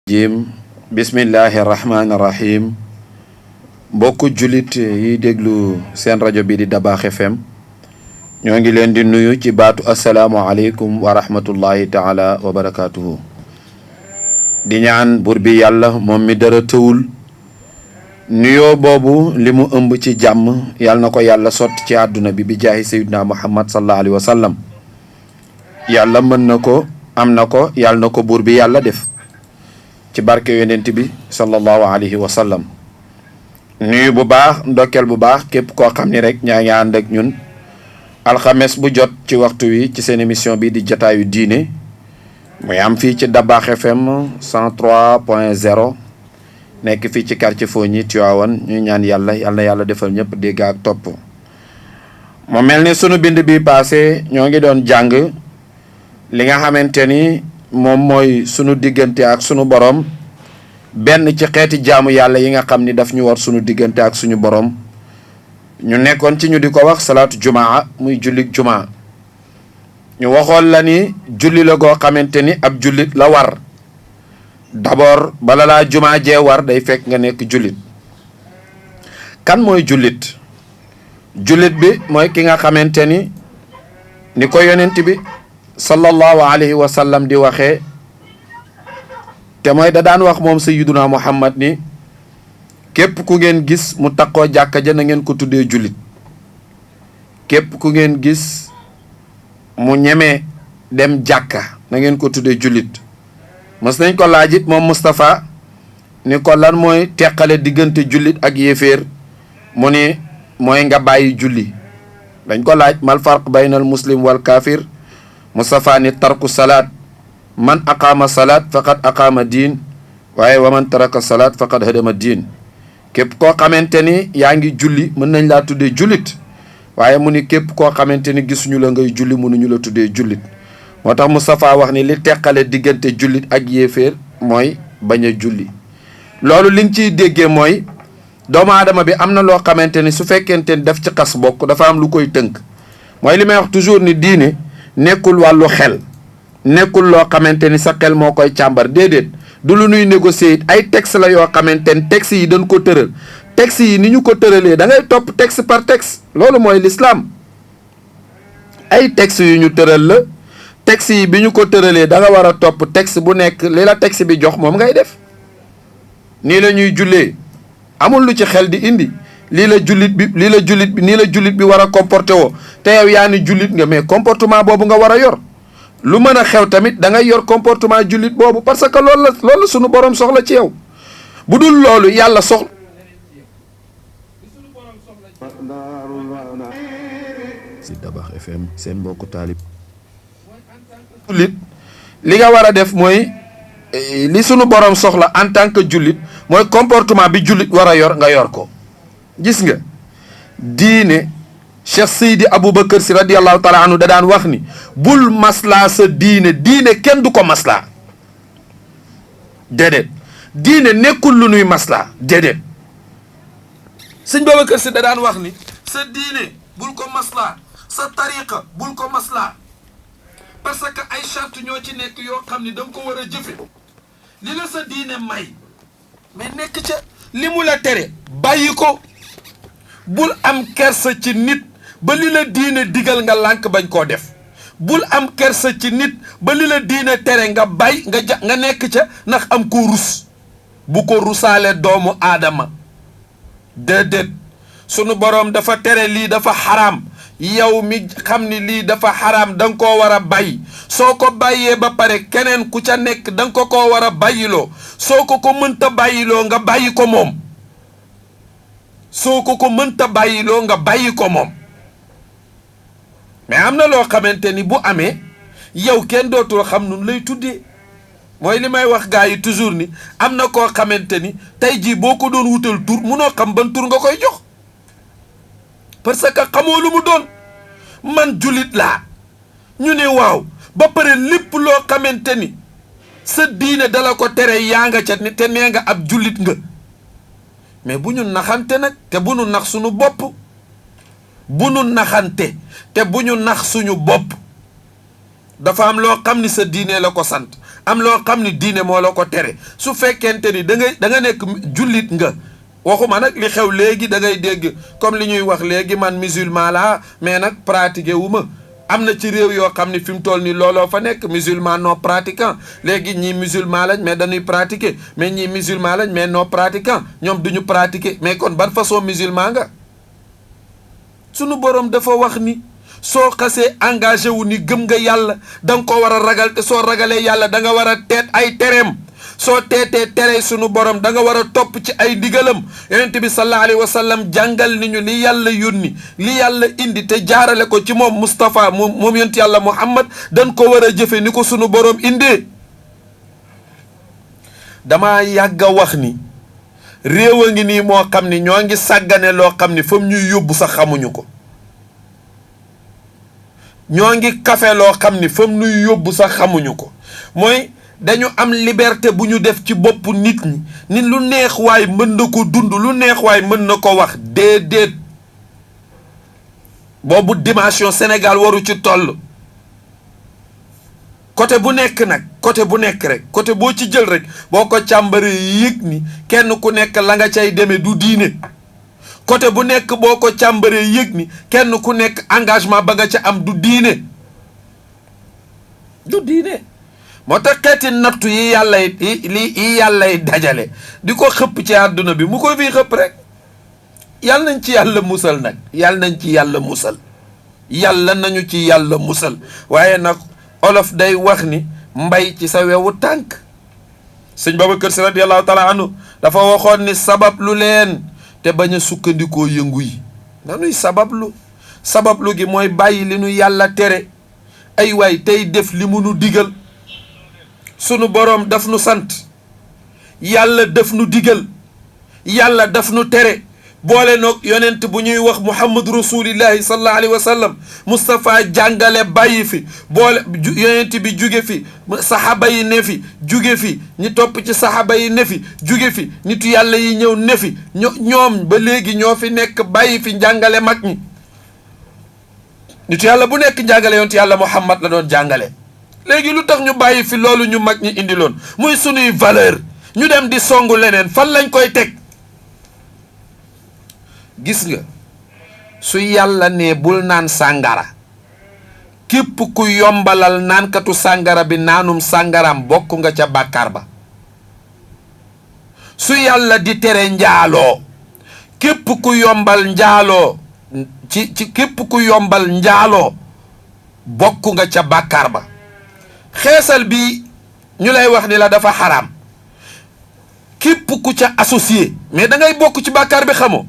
jim bismillahi rahmaani rahim mbokku jullit yi déglu seen rajo bi di Dabakh FM ñoo ngi leen di nuyu ci baatu asalaamualeykum wa rahmatullahi taala wa barakaatuhu di ñaan buur bi yàlla moom mi dara tëwul nuyoo boobu li mu ëmb ci jàmm yàlla na ko yàlla sotti ci àdduna bi jaahi sayyidina muhammad sallallahu alayhi wa sallam yàlla mën na ko am na ko yàlla na ko buur bi yàlla def ci barke yonent bi sallallahu alayhi wa sallam nuyu bu baax ndokkeel bu baax képp koo xam ni rek ñaa ngi ànd ak ñun alxames bu jot ci waxtu wi ci seen émission bi di jataayu diine muy am fii ci Dabakh FM 103.0 nekk fii ci quartier Fogny Tivaouane ñu ñaan yàlla defal ñëpp dégg ak topp mu mel ni sunu bind bi passé ñoo ngi doon jàng li nga xamante ni moom mooy sunu diggante ak sunu borom benn ci xeeti jaamu yàlla yi nga xam ni daf ñu war sunu diggante ak suñu borom ñu nekkoon ci ñu di ko wax salaatu jumaa muy jullik jumaa ñu waxoon la ni julli la goo xamante ni ab jullit la war d'abord bala laa jumaa jee war day fekk nga nekk jullit kan mooy jullit bi mooy ki nga xamante ni ko yonent bi sallallahu alayhi wa sallam di waxee te mooy da daan wax moom sayyiduna muhammad ni képp ku ngeen gis mu takkoo jàkka ja na ngeen ko tuddee jullit képp ku ngeen gis mu ñemee dem jàkka na ngeen ko tuddee jullit mës nañ ko laajit moom Moustapha ni ko lan mooy teqale diggante jullit ak yéeféer mu ni mooy nga bàyyi julli dañ ko laaj mal farq baynal muslim wal kaafir Moustapha ni tarku salaat man aqaama salaat faqad aqaama diin waaye wa man taraka salaat faqad hadama diin képp koo xamante ni yaa ngi julli mën nañ laa tuddee jullit waaye mu ni képp koo xamante ni gisuñu la ngay julli mënuñu la tuddee jullit moo tax Moustapha wax ni li teqale diggante jullit ak yéeféer mooy bañ a julli loolu li nga ciy déggee mooy doomu aadama bi am na loo xamante ni su fekkente ni daf ci xas bokk dafa am lu koy tënk mooy li may wax toujours ni diine nekkul wàllu xel nekkul loo xamante ni sa xel moo koy càmbar déedéet du lu nuy négocier it ay texte la yoo xamante ni texte yi dañ ko tëral texte yi ni ñu ko tëralee da ngay topp texte par texte loolu mooy l'islam ay texte yu ñu tëral la texte yi bi ñu ko tëralee da nga war a topp texte bu nekk li la texte bi jox moom ngay def nii la ñuy jullee amul lu ci xel di indi nii la jullit bi war a comporté woo te yow yaa ni jullit nga mais comportement boobu nga war a yor lu mën a xew tamit da ngay yor comportement jullit boobu parce que loolu la sunu borom soxla ci yow bu dul loolu yàlla soxla si Dabakh FM seen mbokku taalib jullit li nga war a def mooy li sunu borom soxla en tant que jullit mooy comportement bi jullit war a yor nga yor ko gis nga diine Cheikh Seydi Aboubacar si radiyallahu taala anhu da daan wax ni bul maslaa sa diine kenn du ko maslaa déedéet diine nekkul lu nuy maslaa déedéet sëñ Babacar si da daan wax ni sa diine bul ko maslaa sa tariqa bul ko maslaa parce que ay charte ñoo ci nekk yoo xam ni da nga ko war a jëfe li la sa diine may mais nekk ca li mu la tere bàyyi ko bul am kersa ci nit ba li la diine digal nga lànk bañ koo def bul am kersa ci nit ba li la diine tere nga bay nga nekk ca ndax am ko rus bu ko rusaale doomu aadama déedéet sunu boroom dafa tere lii dafa xaraam yow mi xam ni lii dafa xaraam da nga koo war a bàyyi soo ko bàyyee ba pare keneen ku ca nekk da nga ko war a bàyyiloo soo ko mënta bàyyiloo nga bàyyi ko moom soo ko mënta bàyyiloo nga bàyyi ko moom mais am na loo xamante ni bu amee yow kenn dootul xam nun lay tuddee mooy li may wax gars yi toujours ni am na koo xamante ni tey jii boo ko doon wutal tur munoo xam ban tur nga koy jox parce que xamoo lu mu doon man jullit laa ñu ne waaw ba pare lépp loo xamante ni sa diine dala ko tere yaa nga ca te nee nga ab jullit nga mais bu ñu naxante nag te bu ñu nax suñu bopp bu ñu naxante te bu ñu nax suñu bopp dafa am loo xam ni sa diine la ko sant am loo xam ni diine moo la ko tere su fekkente ni da nga nekk jullit nga waxuma nag li xew léegi da ngay dégg comme li ñuy wax léegi man musulman laa mais nag pratiqué wu ma am na ci réew yoo xam ni fi mu toll nii looloo fa nekk musulman non pratiquant léegi ñii musulman lañ mais dañuy pratiquer mais ñii musulman lañ mais non pratiquant ñoom duñu pratiquer mais kon ban façon musulman nga sunu borom dafa wax ni soo xasee engagé wu ni gëm nga yàlla da nga ko war a ragal te soo ragalee yàlla da nga war a teet ay tereem soo teetee tere sunu borom da nga war a topp ci ay ndigalam yonent bi sallallahu alayhi wa sallam jàngal ni ñu li yàlla yónni li yàlla indi te jaarale ko ci moom Moustapha moom yonent yàlla Muhammad dañ ko war a jëfe ni ko sunu borom indee dama yàgg a wax ni réew a ngi nii moo xam ni ñoo ngi sàggane loo xam ni fa mu ñuy yóbbu sax xamuñu ko ñoo ngi kafe loo xam ni fa mu ñuy yóbbu sax xamuñu ko mooy dañu am liberté bu ñu def ci bopp nit ñi ni lu neex waay mën na ko dund lu neex waay mën na ko wax déedéet boobu dimension Sénégal waru ci toll côté bu nekk nag côté bu nekk rek côté boo ci jël rek boo ko càmbaree yëg ni kenn ku nekk la nga cay demee du diine côté bu nekk boo ko càmbaree yëg ni kenn ku nekk engagement ba nga ca am du diine moo tax xeeti nattu yi yàllay dajale di ko xëpp ci àdduna bi mu ko fii xëpp rek yàlla nañ ci yàlla musal nag yàlla nañ ci yàlla musal yàlla nañu ci yàlla musal waaye nag olof day wax ni mbay ci sa wewu tànk sëñ Babacar Si radiyallahu taala anhu dafa waxoon ni sabab lu leen te bañ a sukkandikoo yëngu yi nanuy sabablu gi mooy bàyyi li nu yàlla tere ay waay tey def li mu nu digal sunu boroom daf nu sant yàlla daf nu digal yàlla daf nu tere boole noog yonent bu ñuy wax muhammad rasulillahi sallallahu alayhi wa sallam Moustapha jàngale bàyyi fi boole yonent bi juge fi saxaaba yi ne fi juge fi ñi topp ci saxaaba yi ne fi juge fi nitu yàlla yi ñëw ne fi ñoom ba léegi ñoo fi nekk bàyyi fi njàngale mag ñi nitu yàlla bu nekk njàngale yonent yàlla muhammad la doon jàngale léegi lu tax ñu bàyyi fi loolu ñu mag ñi indiloon muy sunuy valeur ñu dem di songu leneen fan lañ koy teg gis nga su yàlla ne bul naan sàngara képp ku yombalal naankatu sàngara bi naanum sàngaraam bokk nga ca bàkkaar ba su yàlla di tere njaaloo képp ku yombal njaaloo ci képp ku yombal njaaloo bokk nga ca bàkkaar ba xeesal bi ñu lay wax ni la dafa xaraam képp ku ca associé mais da ngay bokk ci bàkkaar bi xamoo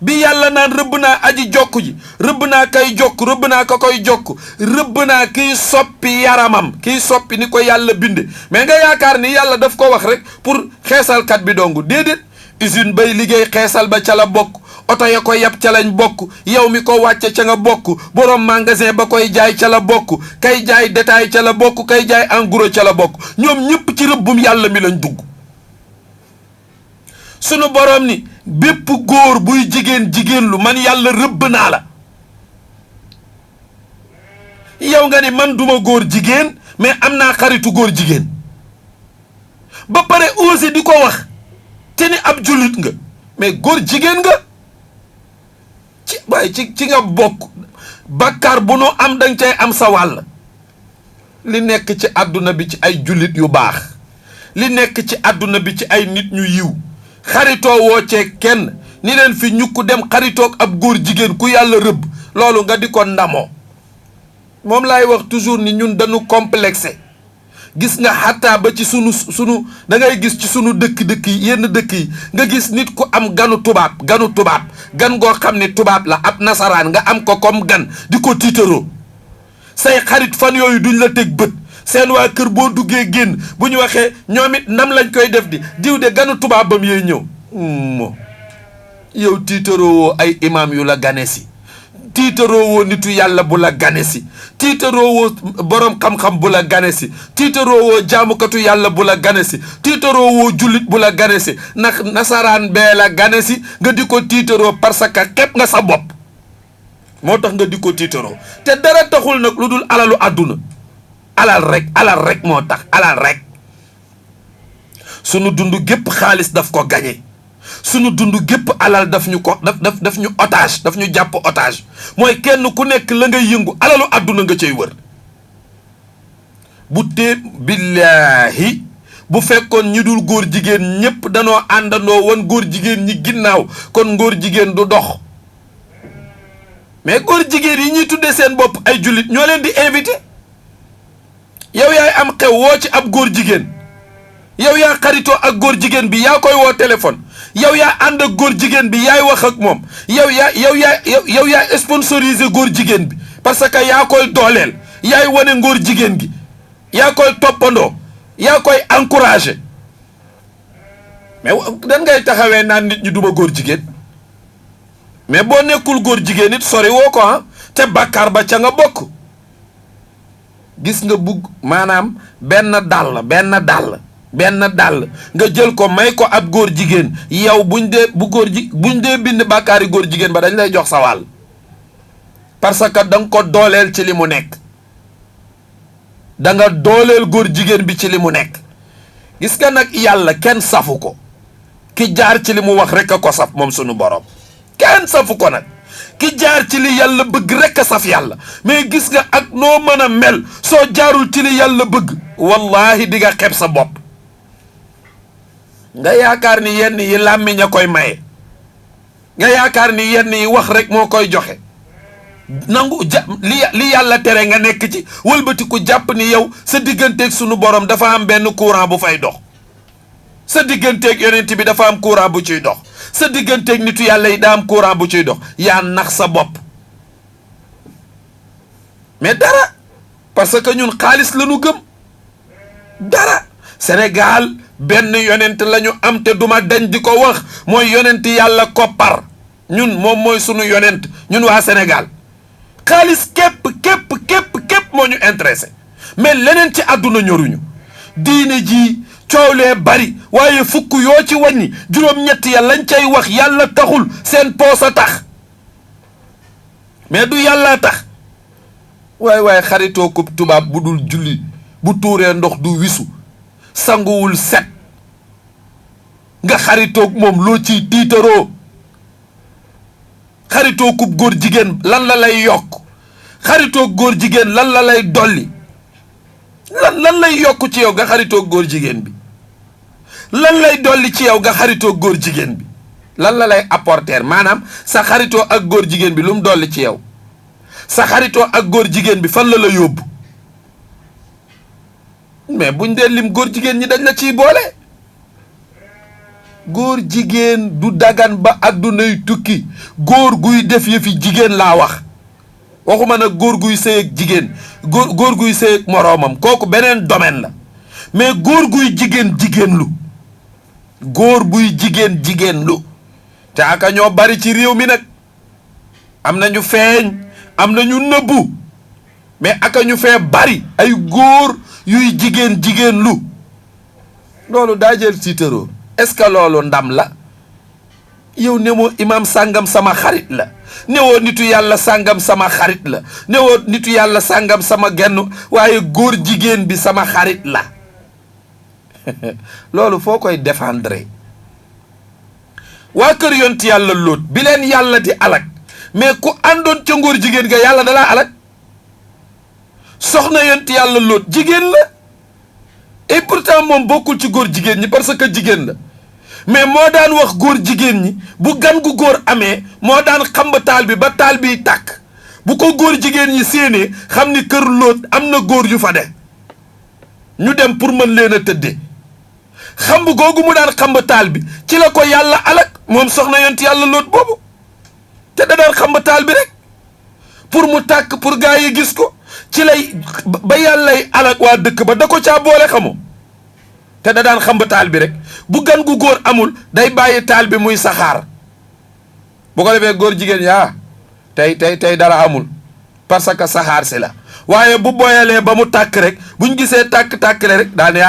bi yàlla naan rëbb naa aji jokk ji rëbb naa kay jokk rëbb naa ka koy jokk rëbb naa kiy soppi yaramam kiy soppi ni ko yàlla binde mais nga yaakaar ni yàlla daf ko wax rek pour xeesalkat bi dong déedéet usine bay liggéey xeesal ba ca la bokk oto ya ko yab ca lañ bokk yow mi ko wàcce ca nga bokk borom magasin ba koy jaay ca la bokk kay jaay détail ca la bokk kay jaay en gros ca la bokk ñoom ñëpp ci rëbbum yàlla mi lañ dugg sunu borom ni bépp góor buy jigéen lu man yàlla rëbb naa la yow nga ni man duma góor jigéen mais am naa xaritu góor jigéen ba pare osé di ko wax te ni ab jullit nga mais góor jigéen nga ci nga bokk bàkkaar bu nu am danga cay am sa wàll li nekk ci àdduna bi ci ay jullit yu baax li nekk ci àdduna bi ci ay nit ñu yiw xaritoo woo cee kenn ni leen fi ñukk dem xaritoog ab góor jigéen ku yàlla rëbb loolu nga di ko ndamoo moom laay wax toujours ni ñun dañu complexé gis nga xataa ba ci sunu da ngay gis ci sunu dëkk yi yenn dëkk yi nga gis nit ku am ganu tubaab gan goo xam ne tubaab la ab nasaraan nga am ko comme gan di ko tiitaroo say xarit fan yooyu duñ la teg bët seen waa kër boo duggee génn bu ñu waxee ñoom it nam lañ koy def di diw de ganu tubaabam yee ñëw yow tiitaroowoo ay imam yu la gane si tiitaroowoo nitu yàlla bu la gane si tiitaroowoo borom xam-xam bu la gane si tiitaroowoo jaamukatu yàlla bu la gane si tiitaroowoo jullit bu la gane si ndax nasaraan bee la gane si nga di ko tiitaroo parce que xeeb nga sa bopp moo tax nga di ko tiitaroo te dara taxul nag lu dul alalu àdduna alal rek moo tax alal rek. sunu dund gépp xaalis daf ko gañe sunu dund gépp alal daf ñu ko daf ñu otage daf ñu jàpp otage mooy kenn ku nekk la ngay yëngu alalu àdduna nga cay wër. bu tee billaahi bu fekkoon ñi dul góor jigéen ñépp danoo àndandoo wan góor jigéen ñi ginnaaw kon góor jigéen du dox mais góor jigéen yi ñuy tuddee seen bopp ay jullit ñoo leen di invité. yow yaay am xew woo ci ab góor jigéen yow yaa xaritoo ak góor jigéen bi yaa koy woo téléphone yow yaa ànd ak góor jigéen bi yaay wax ak moom yow yaa sponsorisé góor jigéen bi parce que yaa koy dooleel yaay wane ngóor jigéen gi yaa koy toppandoo yaa koy encouragé mais dan ngay taxawee naan nit ñi duma góor jigéen mais boo nekkul góor jigéen it sori woo ko te bàkkaar ba ca nga bokk. gis nga bugg maanaam benn dàll nga jël ko may ko ab góor jigéen yow buñ dee bind bàkkaari góor jigéen ba dañ lay jox sa wàll parce que da nga ko dooleel ci li mu nekk da nga dooleel góor jigéen bi ci li mu nekk. gis nga nag yàlla kenn safu ko ki jaar ci li mu wax rek a ko saf moom sunu borom kenn safu ko nag. ki jaar ci li yàlla bëgg rekk a saf yàlla mais gis nga ak noo mën a mel soo jaarul ci li yàlla bëgg wallahi di nga xeeb sa bopp. nga yaakaar ni yenn yi làmmiñ a koy maye nga yaakaar ni yenn yi wax rek moo koy joxe nangu li yàlla tere nga nekk ci wëlbati ku jàpp ni yow sa digganteeg sunu borom dafa am benn courant bu fay dox sa digganteeg yonent bi dafa am courant bu ciy dox. sa digganteeg nitu yàlla yi daa am courant bu ciy dox yaa nax sa bopp mais dara parce que ñun xaalis la ñu gëm dara. Sénégal benn yonent la ñu am te duma dañ di ko wax mooy yonent yàlla koppar ñun moom mooy sunu yonent ñun waa Sénégal xaalis képp moo ñu intéressé mais leneen ci àdduna ñoruñu diine ji. coowlee bari waaye fukk yoo ci wàññi juróom-ñett ya lañ cay wax yàlla taxul seen poos a tax mais du yàlla tax waaye xaritoo ko tubaab bu dul julli bu tuuree ndox du wisu sanguwul set nga xaritoog moom loo ciy tiitaroo xaritoo kub góor jigéen lan la lay yokk xaritoog góor jigéen lan la lay dolli lan lay yokk ci yow nga xaritoog góor jigéen bi lan lay dolli ci yow nga xaritoo góor jigéen bi lan la lay apporter maanaam sa xaritoo ak góor jigéen bi lu mu dolli ci yow sa xaritoo ak góor jigéen bi fan la yóbbu mais buñ dee lim góor jigéen ñi dañ la ciy boole. góor jigéen du dagan ba addunay tukki góor guy def yëfi jigéen laa waxuma nag góor guy sëy ak jigéen góor guy sëy ak moroomam kooku beneen domaine la mais góor guy jigéen lu góor buy jigéen lu te aka ñoo bari ci réew mi nag am na ñu feeñ am na ñu nëbbu mais aka ñu fee bari ay góor yuy jigéen lu loolu daa jël tiitaroo est-ce que loolu ndam la yow newoo imam sàngam sama xarit la newoo nitu yàlla sàngam sama xarit la newoo nitu yàlla sàngam sama genn waaye góor jigéen bi sama xarit la loolu foo koy défendre waa kër yonti yàlla lóot bi leen yàlla di alak mais ku àndoon ca ngóor jigéen ga yàlla dalaa alak soxna yonti yàlla lóot jigéen la et pourtant moom bokkul ci góor jigéen ñi parce que jigéen la mais moo daan wax góor jigéen ñi bu gan gu góor amee moo daan xamba taal bi ba taal biy tàkk bu ko góor jigéen ñi séenee xam ni kër lóot am na góor yu fa de ñu dem pour mën leen a tëddee xamb googu mu daan xamba taal bi ci la ko yàlla alak moom soxna yonti yàlla lóot boobu te da daan xamba taal bi rek pour mu tàkk pour gaa yi gis ko ci lay ba yàllay alak waa dëkk ba da ko caa boole xamoo te da daan xamba taal bi rek bu gan gu góor amul day bàyyi taal bi muy saxaar bu ko defee góor jigéen yaa tey dara amul parce que saxaar si la waaye bu boyalee ba mu tàkk rek buñ gisee tàkk-tàkkle rek daa ne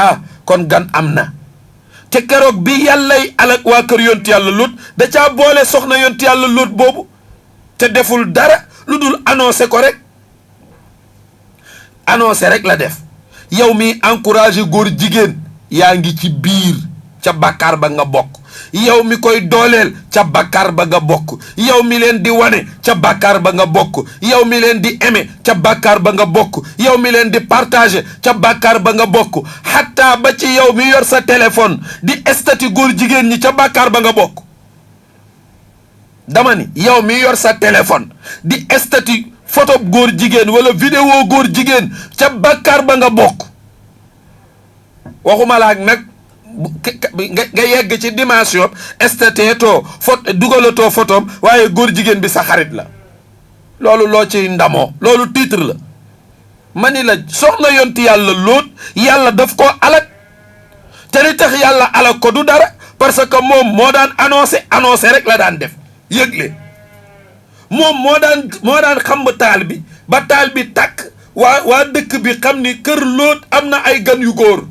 kon gan am na te keroog bi yàllay alak waa kër yonti yàlla lóot da caa boole soxna yonti yàlla lóot boobu te deful dara lu dul annoncé ko rek annoncé rek la def. yow mi encouragé góor jigéen yaa ngi ci biir ca bàkkaar ba nga bokk. yow mi koy dooleel ca bàkkaar ba nga bokk. yow mi leen di wane ca bàkkaar ba nga bokk. yow mi leen di aimé ca bàkkaar ba nga bokk. yow mi leen di partagé ca bàkkaar ba nga bokk. xataa ba ci yow mi yor sa téléphone di estati góor jigéen ñi ca bàkkaar ba nga bokk. dama ni yow mi yor sa téléphone di estati photo góor jigéen wala vidéo góor jigéen ca bàkkaar ba nga bokk. waxuma la ak nag nga yegg ci dimension estateetoo dugalatoo photom waaye góor jigéen bi sa xarit la. loolu loo ci ndamoo loolu titre la. ma ni la soxna yonti yàlla Lóot yàlla daf ko alak te li tax yàlla alak ko du dara parce que moom moo daan annoncé rek la daan def yëgle. moom moo daan xam taal bi ba taal bi takk waa dëkk bi xam ni kër Lóot am na ay gan yu góor.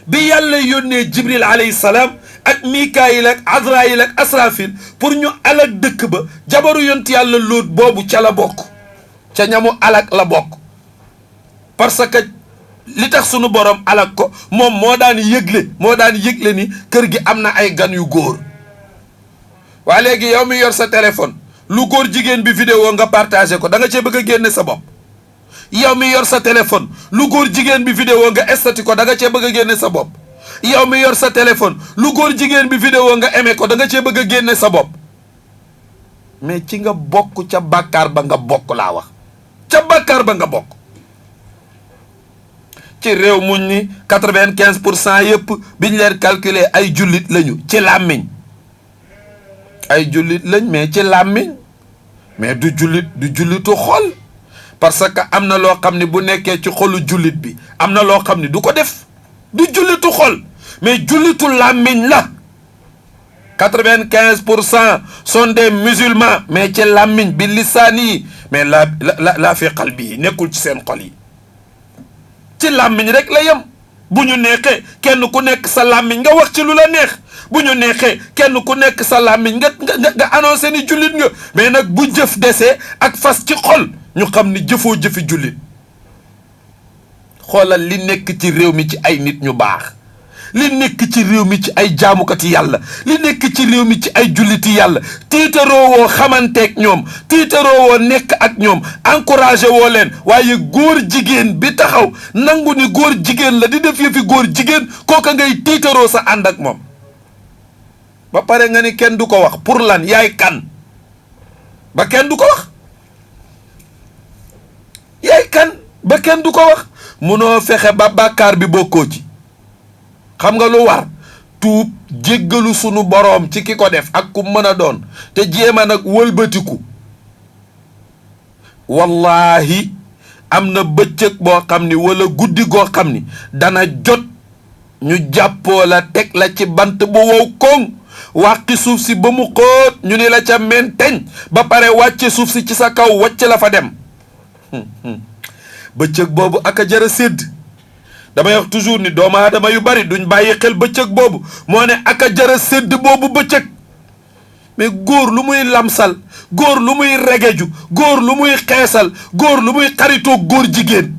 bi yàlla yónnee Jibril alayhi salaam ak Mikaayil ak Azraayil ak Asrafil pour ñu alak dëkk ba jabaru yonti yàlla Lóot boobu ca la bokk ca ñamu alak la bokk. parce que li tax sunu borom alak ko moom moo daan yëgle ni kër gi am na ay gan yu góor. waa léegi yow mi yor sa téléphone lu góor jigéen bi vidéo nga partagé ko da nga cee bëgg a génne sa bopp. yow mi yor sa téléphone lu góor jigéen bi vidéo nga estati ko da nga cee bëgg a génne sa bopp. yow mi yor sa téléphone lu góor jigéen bi vidéo nga aimé ko da nga cee bëgg a génne sa bopp. mais ci nga bokk ca bàkkaar ba nga bokk laa wax ca bàkkaar ba nga bokk. ci réew muñ ni 95% yëpp biñ leen calculer ay jullit lañu ci làmmiñ. ay jullit lañ mais ci làmmiñ mais du jullitu xol. parce que am na loo xam ne bu nekkee ci xolu jullit bi am na loo xam ne du ko def du jullitu xol mais jullitu làmmiñ la. 95% sont des musulmans mais ci làmmiñ bi lisaan yi mais la fi qalbi yi nekkul ci seen xol yi. ci làmmiñ rek la yem bu ñu neexee kenn ku nekk sa làmmiñ nga wax ci lu la neex bu ñu neexee kenn ku nekk sa làmmiñ nga annoncé ni jullit nga mais nag bu jëf desee ak fas ci xol ñu xam ni jëfoo jëfi jullit. xoolal li nekk ci réew mi ci ay nit ñu baax li nekk ci réew mi ci ay jaamukati yàlla li nekk ci réew mi ci ay julliti yàlla tiitaroo woo xamanteeg ñoom tiitaroo woo nekk ak ñoom encouragé woo leen waaye góor jigéen bi taxaw nangu ni góor jigéen la di def yëfi góor jigéen kooka ngay tiitaroo sa ànd ak moom ba pare nga ni kenn du ko wax pour lan yaay kan ba kenn du ko wax yaay kan ba kenn du ko wax munoo fexe ba bàkkaar bi bokkoo ci xam nga lu war tuub jéggalu sunu boroom ci ki ko def ak ku mën a doon te jéema nag wëlbatiku wallahi am na bëccëg boo xam ni wala guddi goo xam ni dana jot ñu jàppoo la teg la ci bant bu wow koŋ wàqi suuf si ba mu xóot ñu ni la ca menteñ ba pare wàcce suuf si ci sa kaw wàcc la fa dem bëccëg boobu ak a jara sédd damay wax toujours ni doomu aadama yu bari duñ bàyyi xel bëccëg boobu moo ne ak a jara sédd boobu bëccëg mais góor lu muy lamsal góor lu muy regeju góor lu muy xeesal góor lu muy xaritoo góor jigéen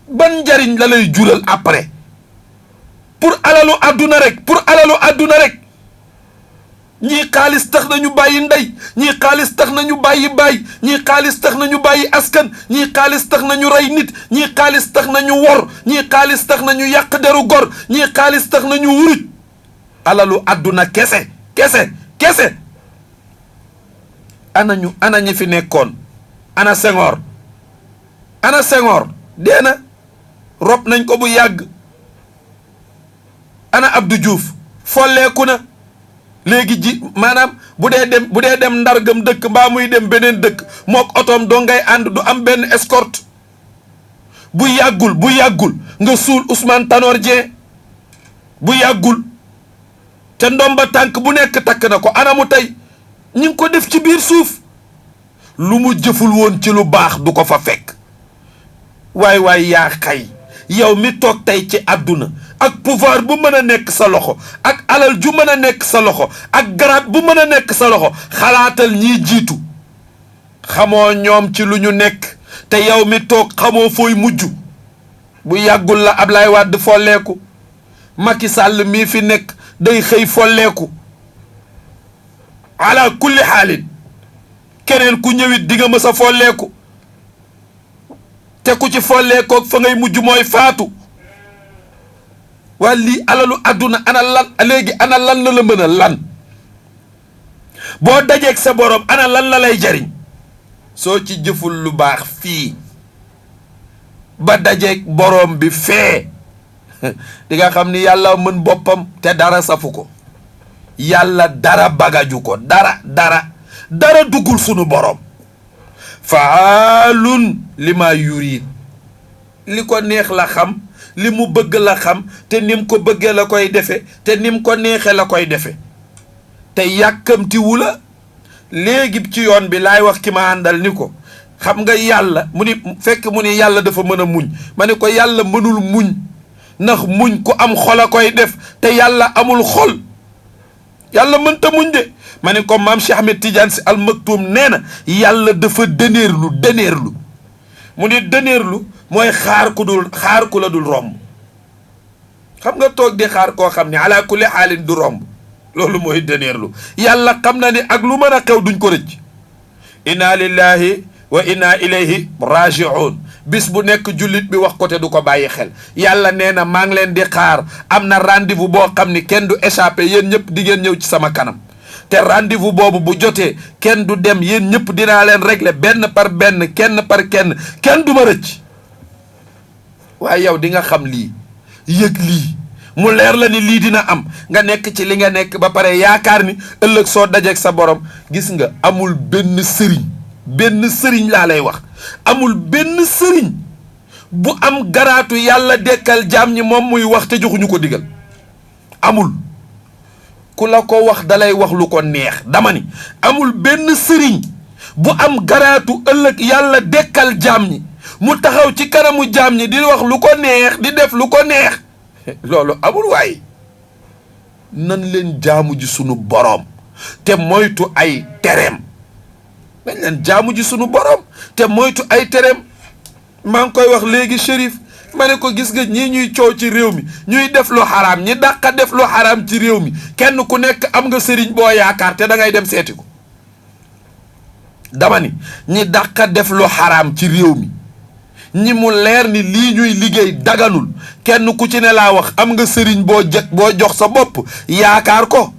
ban njariñ la lay jural après pour alalu àdduna rek ñii xaalis tax nañu bàyyi ndey ñii xaalis tax nañu bàyyi baay ñii xaalis tax nañu bàyyi askan ñii xaalis tax nañu rey nit ñii xaalis tax nañu wor ñii xaalis tax nañu yàq deru gor ñii xaalis tax nañu wuruj alalu àdduna kese ana ñi fi nekkoon ana Senghor dee na rob nañ ko bu yàgg ana Abdou Diouf folleeku na léegi ji maanaam bu dee dem ndargam dëkk mbaa muy dem beneen dëkk mook otoom doo ngay ànd du am benn escorte bu yàggul nga suul Ousmane Tanor Dieng bu yàggul te ndomba tànk bu nekk takk na ko anamu tey ñi ngi ko def ci biir suuf lu mu jëful woon ci lu baax du ko fa fekk waay yaa xay yow mi toog tey ci àdduna ak pouvoir bu mën a nekk sa loxo ak alal ju mën a nekk sa loxo ak garaat bu mën a nekk sa loxo xalaatal ñiy jiitu xamoo ñoom ci lu ñu nekk te yow mi toog xamoo fooy mujj. bu yàggul la Ablaye Wade folleeku Macky Sall mii fi nekk day xëy folleeku ala kulli xaalin keneen ku ñëwit di nga mës a folleeku te ku ci folleekoog fa ngay mujj mooy faatu. waa lii alalu àdduna ana lan léegi ana lan la mën a lan boo dajeeg sa borom ana lan la lay jariñ soo ci jëful lu baax fii ba dajeeg borom bi fee di nga xam ni yàlla mën boppam te dara safu ko yàlla dara bagaju ko dara duggul sunu borom faalun li ma yurid li ko neex la xam li mu bëgg la xam te nim ko bëggee la koy defe te nim ko neexee la koy defe te yàkkamtiwu la. léegi ci yoon bi laay wax ki ma àndal ni ko xam nga yàlla mu ni fekk mu ni yàlla dafa mën a muñ ma ni ko yàlla mënul muñ ndax muñ ku am xol a koy def te yàlla amul xol yàlla mënta muñ de ma ni ko maam Cheikh Ahmed Tidiane Sy Al Maktoum nee na yàlla dafa dëneerlu mu ni dëneerlu mooy xaar ku la dul romb. xam nga toog di xaar koo xam ne ala kulli xaalin du romb loolu mooy dëneerlu yàlla xam na ni ak lu mën a xew duñ ko rëcc. inna lillahi wa inna ilayhi raji'un bis bu nekk jullit bi wax ko te du ko bàyyi xel yàlla nee na maa ngi leen di xaar am na rendez-vous boo xam ni kenn du échappé yéen ñëpp di ngeen ñëw ci sama kanam te rendez-vous boobu bu jotee kenn du dem yéen ñëpp dinaa leen régler benn par benn kenn par kenn du ma rëcc. waaye yow di nga xam lii yëg lii mu leer la ni lii dina am nga nekk ci li nga nekk ba pare yaakaar ni ëllëg soo dajeeg sa borom gis nga amul benn sëriñ laa lay wax amul benn sëriñ bu am garaatu yàlla dekkal jaam ñi moom muy wax te joxuñu ko digal amul. ku la ko wax dalay wax lu ko neex dama ni amul benn sëriñ bu am garaatu ëllëg yàlla dekkal jaam ñi mu taxaw ci kanamu jaam ñi di wax lu ko neex di def lu ko neex loolu amul waaye nan leen jaamu ji sunu boroom te moytu ay tereem nañ leen jaamu ji sunu boroom te moytu ay tereem. maa ngi koy wax léegi Chérif ma ne ko gis nga ñii ñuy coow ci réew mi ñuy def lu xaraam ñi dàqa def lu xaraam ci réew mi kenn ku nekk am nga sëriñ boo yaakaar te da ngay dem seeti ko dama ni ñi dàqa def lu xaraam ci réew mi ñi mu leer ni lii ñuy liggéey daganul kenn ku ci ne laa wax am nga sëriñ boo jox sa bopp yaakaar ko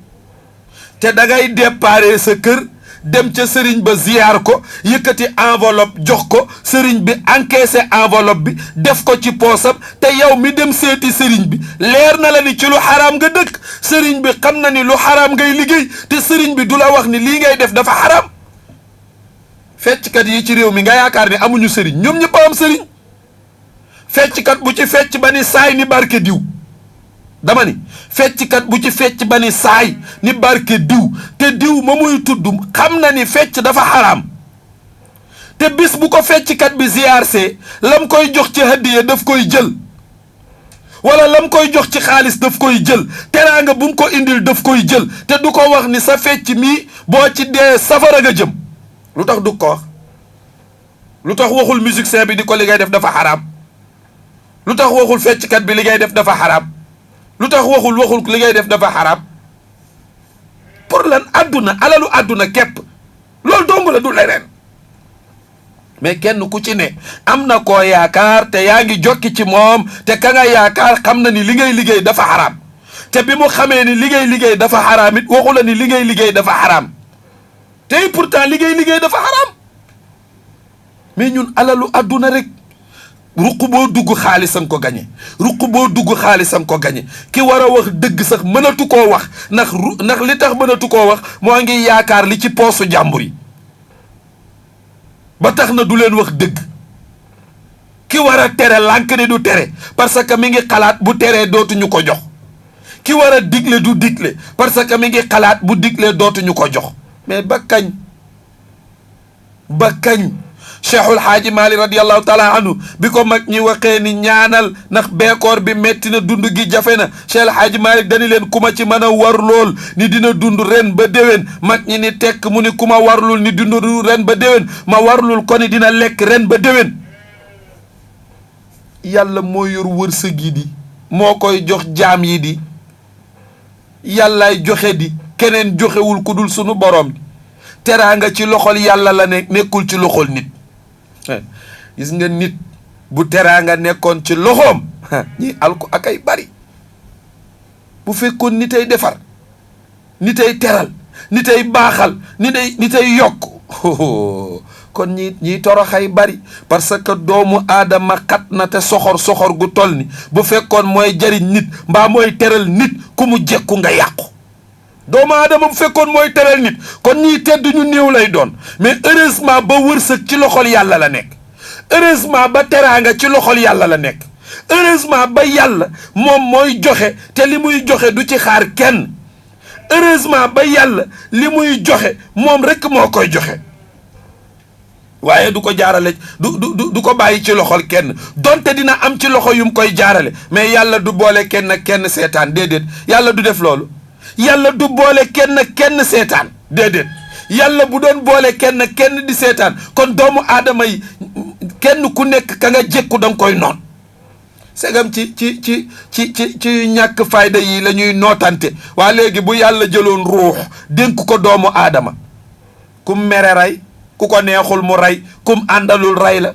te da ngay déparé sa kër dem ca sëriñ ba ziyaar ko yëkkati enveloppe jox ko sëriñ bi encaissé enveloppe bi def ko ci poosam te yow mi dem seeti sëriñ bi leer na la ni ci lu xaraam nga dëkk sëriñ bi xam na ni lu xaraam ngay liggéey te sëriñ bi du la wax ni lii ngay def dafa xaraam. fecckat yi ci réew mi nga yaakaar ni amuñu sëriñ ñoom ñëpp am sëriñ fecckat bu ci fecc ba ni saay ni barke diw dama ni fecckat bu ci fecc ba ni saay ni barke diw te diw ma muy tudd xam na ni fecc dafa xaraam te bis bu ko fecckat bi ziyaarsee lam koy jox ci hadiya daf koy jël wala lam koy jox ci xaalis daf koy jël teraanga bu mu ko indil daf koy jël te du ko wax ni sa fecc mii boo ci dee safara nga jëm lu tax du ko wax lu tax waxul musicien bi di ko li ngay def dafa xaraam lu tax waxul fecckat bi li ngay def dafa xaraam lu tax waxul li ngay def dafa xaraam pour lan àdduna alalu àdduna képp loolu dong la du leneen mais kenn ku ci ne am na koo yaakaar te yaa ngi jokki ci moom te ka nga yaakaar xam na ni li ngay liggéey dafa xaraam te bi mu xamee ni li ngay liggéey dafa xaraam it waxu la ni li ngay liggéey dafa xaraam te pourtant li ngay liggéey dafa xaraam mais ñun alalu àdduna rek ruq boo dugg xaalisam ko gañe ruq boo dugg xaalisam ko gañe ki war a wax dëgg sax mënatu koo wax ndax li tax mënatu koo wax moo ngi yaakaar li ci poosu jàmbur yi ba tax na du leen wax dëgg ki war a tere lànk ne du tere parce que mi ngi xalaat bu teree dootuñu ko jox ki war a digle du digle parce que mi ngi xalaat bu diglee dootuñu ko jox mais ba kañ Cheikhul Haaji Maalik radiyallahu taala anhu bi ko mag ñi waxee ni ñaanal ndax beekoor bi metti na dund gi jafe na Cheikhul Haaji Maalik dani leen ku ma ci mën a war lool ni dina dund ren ba déwén mag ñi ni tekk mu ni ku ma warlul ni dund ren ba déwén ma warlul ko ni dina lekk ren ba déwén. yàlla moo yor wërsëg yi di moo koy jox jaam yi di yàllaay joxe di keneen joxewul ku dul sunu borom di teraanga ci loxol yàlla la nekkul ci loxol nit. gis nga nit bu teraanga nekkoon ci loxoom ñi alko ak ay bari bu fekkoon nitay defar nitay teral nitay baaxal nitay yokk kon ñi toroxay bari parce que doomu aadama xat na te soxor gu toll ni bu fekkoon mooy jariñ nit mbaa mooy teral nit ku mu jekku nga yàqu. doomu aadama bu fekkoon mooy teral nit kon ñiy tedd ñu néew lay doon mais heureusement ba wërsëg ci loxol yàlla la nekk heureusement ba teraanga ci loxol yàlla la nekk heureusement ba yàlla moom mooy joxe te li muy joxe du ci xaar kenn heureusement ba yàlla li muy joxe moom rekk moo koy joxe waaye du ko jaarale du ko bàyyi ci loxol kenn donte dina am ci loxo yum koy jaarale mais yàlla du boole kenn seetaan déedéet yàlla du def loolu. yàlla du boole kenn seetaan déedéet yàlla bu doon boole kenn di seetaan kon doomu aadama yi kenn ku nekk ka nga jekku da nga koy noon segam ci ñàkk fayda yi la ñuy nootante waa léegi bu yàlla jëloon ruux dénk ko doomu aadama kum mere rey ku ko neexul mu rey kum àndalul rey la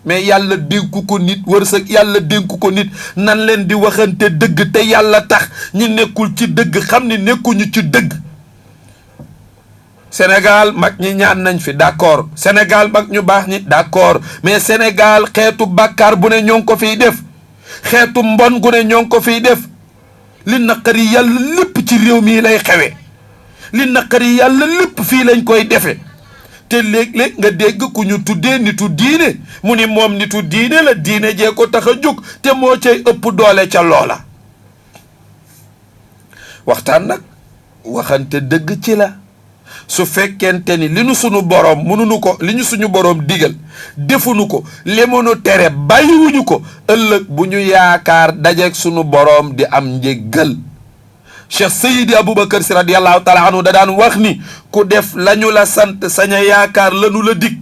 mais yàlla dénku ko nit wërsëg yàlla dénku ko nit nan leen di waxante dëgg te yàlla tax ñi nekkul ci dëgg xam ni nekkuñu ci dëgg. Sénégal mag ñi ñaan nañ fi d'accord Sénégal mag ñu baax ñi d'accord mais Sénégal xeetu bàkkaar bu ne ñoo ngi ko fiy def xeetu mbon gu ne ñoo ngi ko fiy def li naqari yàlla lépp ci réew mii lay xewe li naqari yàlla lépp fii lañ koy defe te léeg-léeg nga dégg ku ñu tuddee nitu diine mu ni moom nitu diine la diine jee ko tax a jóg te moo cay ëpp doole ca loola. waxtaan nag waxante dëgg ci la su fekkente ni li ñu suñu boroom mënuñu ko li ñu suñu boroom digal defuñu ko li mënu tere bàyyiwuñu ko ëllëg bu ñu yaakaar dajeeg suñu boroom di am njéggal. Cheikh Seydi Aboubacar Si radiyallahu taala anhu da daan wax ni ku def la ñu la sant sañ a yaakaar la ñu la dig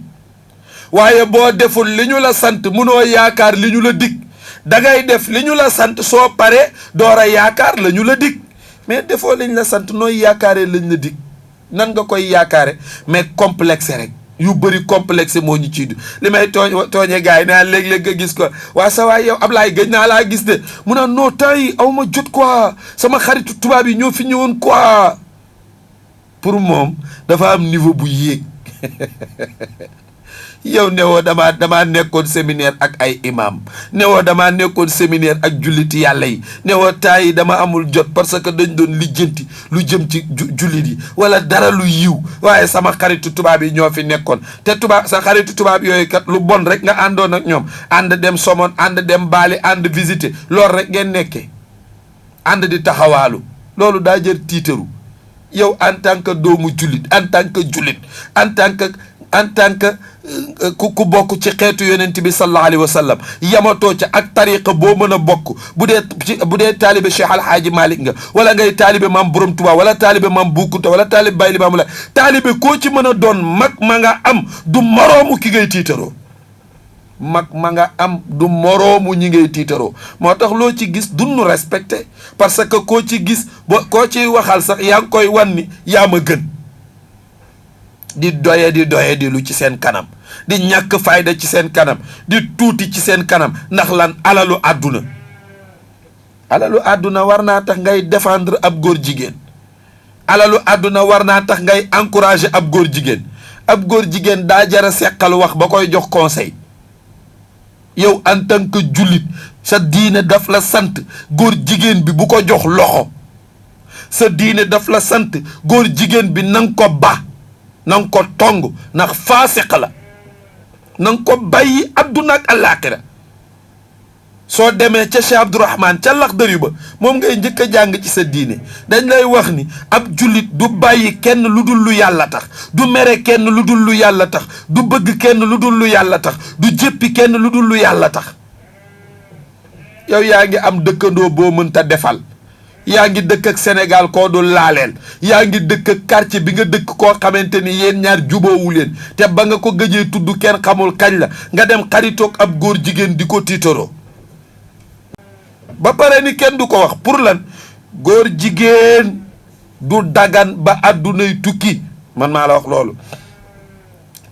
waaye boo deful li ñu la sant mënoo yaakaar li ñu la dig da ngay def li ñu la sant soo paree door a yaakaar la ñu la dig mais defoo liñ la sant nooy yaakaaree lañ la dig nan nga koy yaakaare mais complexe rek yu bëri complexe moo ñu ciy li may tooñe gars yi naan léeg-léeg nga gis ko waa sa waay yow Ablaye gëj naa laa gis de mu naan non temps yi aw ma jot quoi sama xaritu tubaab yi ñoo fi ñëwoon quoi pour moom dafa am niveau bu yéeg yow newoo damaa nekkoon séminaire ak ay imam newoo damaa nekkoon séminaire ak julliti yàlla yi newoo temps yi dama amul jot parce que dañ doon lijjanti lu jëm ci jullit yi wala dara lu yiw waaye sama xaritu tubaab yi ñoo fi nekkoon te sa xaritu tubaab yooyu kat lu bon rek nga àndoon ak ñoom ànd dem Somone ànd dem Bali ànd visiter loolu rek ngeen nekkee ànd di taxawaalu loolu daa jër tiitaru yow en tant que doomu jullit en tant que jullit en tant que ku bokk ci xeetu yonent bi sallallahu alayhi wa sallam yamatoo ca ak tariqa boo mën a bokk bu dee taalibe Cheikh Al Hadji Malick nga wala ngay taalibe maam Borom Touba wala taalibe maam Boukounta wala taalibe Baye Limamou Laye taalibe koo ci mën a doon mag ma nga am du moroomu ki ngay tiitaroo mag ma nga am du moroomu ñi ngay tiitaroo moo tax loo ci gis dunnu respecté parce que koo ci gis koo ciy waxal sax yaa ngi koy wan ni yaa ma gën di doye di lu ci seen kanam di ñàkk fayda ci seen kanam di tuuti ci seen kanam ndax lan alalu àdduna war naa tax ngay défendre ab góor jigéen alalu àdduna war naa tax ngay encourager ab góor jigéen daa jara seqal wax ba koy jox conseil yow en tant que jullit sa diine daf la sant góor jigéen bi bu ko jox loxo sa diine daf la sant góor jigéen bi nang ko ba nang ko tong ndax faasiq la nang ko bàyyi adduna ak àllaaxira soo demee ca Cheikh Abdourahman ca Laxdari ba moom ngay njëkk a jàng ci sa diine dañ lay wax ni ab jullit du bàyyi kenn lu dul lu yàlla tax du mere kenn lu dul lu yàlla tax du bëgg kenn lu dul lu yàlla tax du jéppi kenn lu dul lu yàlla tax. yow yaa ngi am dëkkandoo boo mënta defal yaa ngi dëkk ak Sénégal koo dul laaleel yaa ngi dëkk ak quartier bi nga dëkk koo xamante ni yéen ñaar jubóowu leen te ba nga ko gëjee tudd kenn xamul kañ la nga dem xaritoog ab góor jigéen di ko tiitaroo ba pare ni kenn du ko wax pour lan góor jigéen du dagan ba àddunay tukki man maa la wax loolu.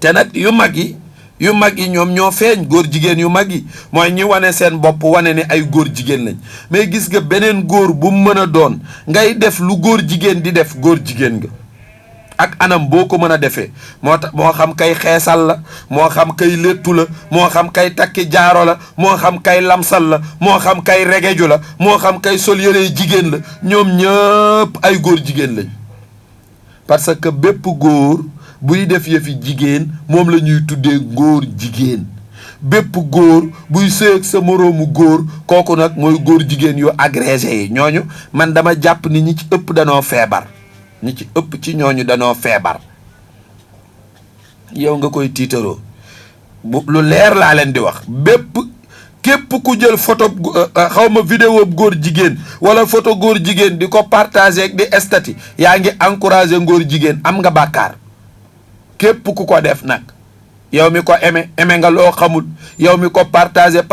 te nag yu mag yi ñoom ñoo feeñ góor jigéen yu mag yi mooy ñi wane seen bopp wane ni ay góor jigéen lañ mais gis nga beneen góor bu mu mën a doon ngay def lu góor jigéen di def góor jigéen nga ak anam boo ko mën a defee moo tax moo xam kay xeesal la moo xam kay léttu la moo xam kay takki jaaro la moo xam kay lamsal la moo xam kay regeju la moo xam kay sol yére jigéen la ñoom ñëpp ay góor jigéen lañ parce que bépp góor buy def yëfi jigéen moom la ñuy tuddee góor jigéen bépp góor buy sëy ak sa moroomu góor kooku nag mooy góor jigéen yu agrégé yi ñooñu man dama jàpp ni ñi ci ëpp danoo feebar ñi ci ëpp ci ñooñu danoo feebar yow nga koy tiitaroo lu leer laa leen di wax képp ku jël photo xawma vidéo góor jigéen wala photo góor jigéen di ko partager ak di estati yaa ngi encourager góor jigéen am nga bàkkaar képp ku ko def nag yow mi ko aimé nga loo xamul yow mi ko partager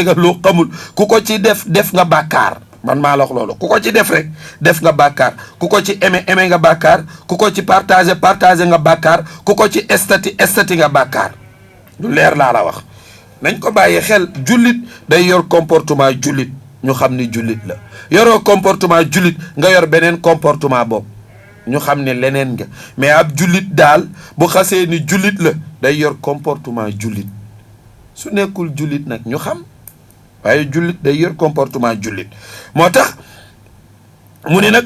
nga loo xamul ku ko ci def nga bàkkaar man maa la wax loolu ku ko ci def rek def nga bàkkaar ku ko ci aimé nga bàkkaar ku ko ci partager nga bàkkaar ku ko ci estati nga bàkkaar lu leer laa la wax. nañ ko bàyyi xel jullit day yor comportement jullit ñu xam ni jullit la yoroo comportement jullit nga yor beneen comportement boobu ñu xam ne leneen nga mais ab jullit daal bu xasee ni jullit la day yor comportement jullit su nekkul jullit nag ñu xam waaye jullit day yor comportement jullit moo tax mu ne nag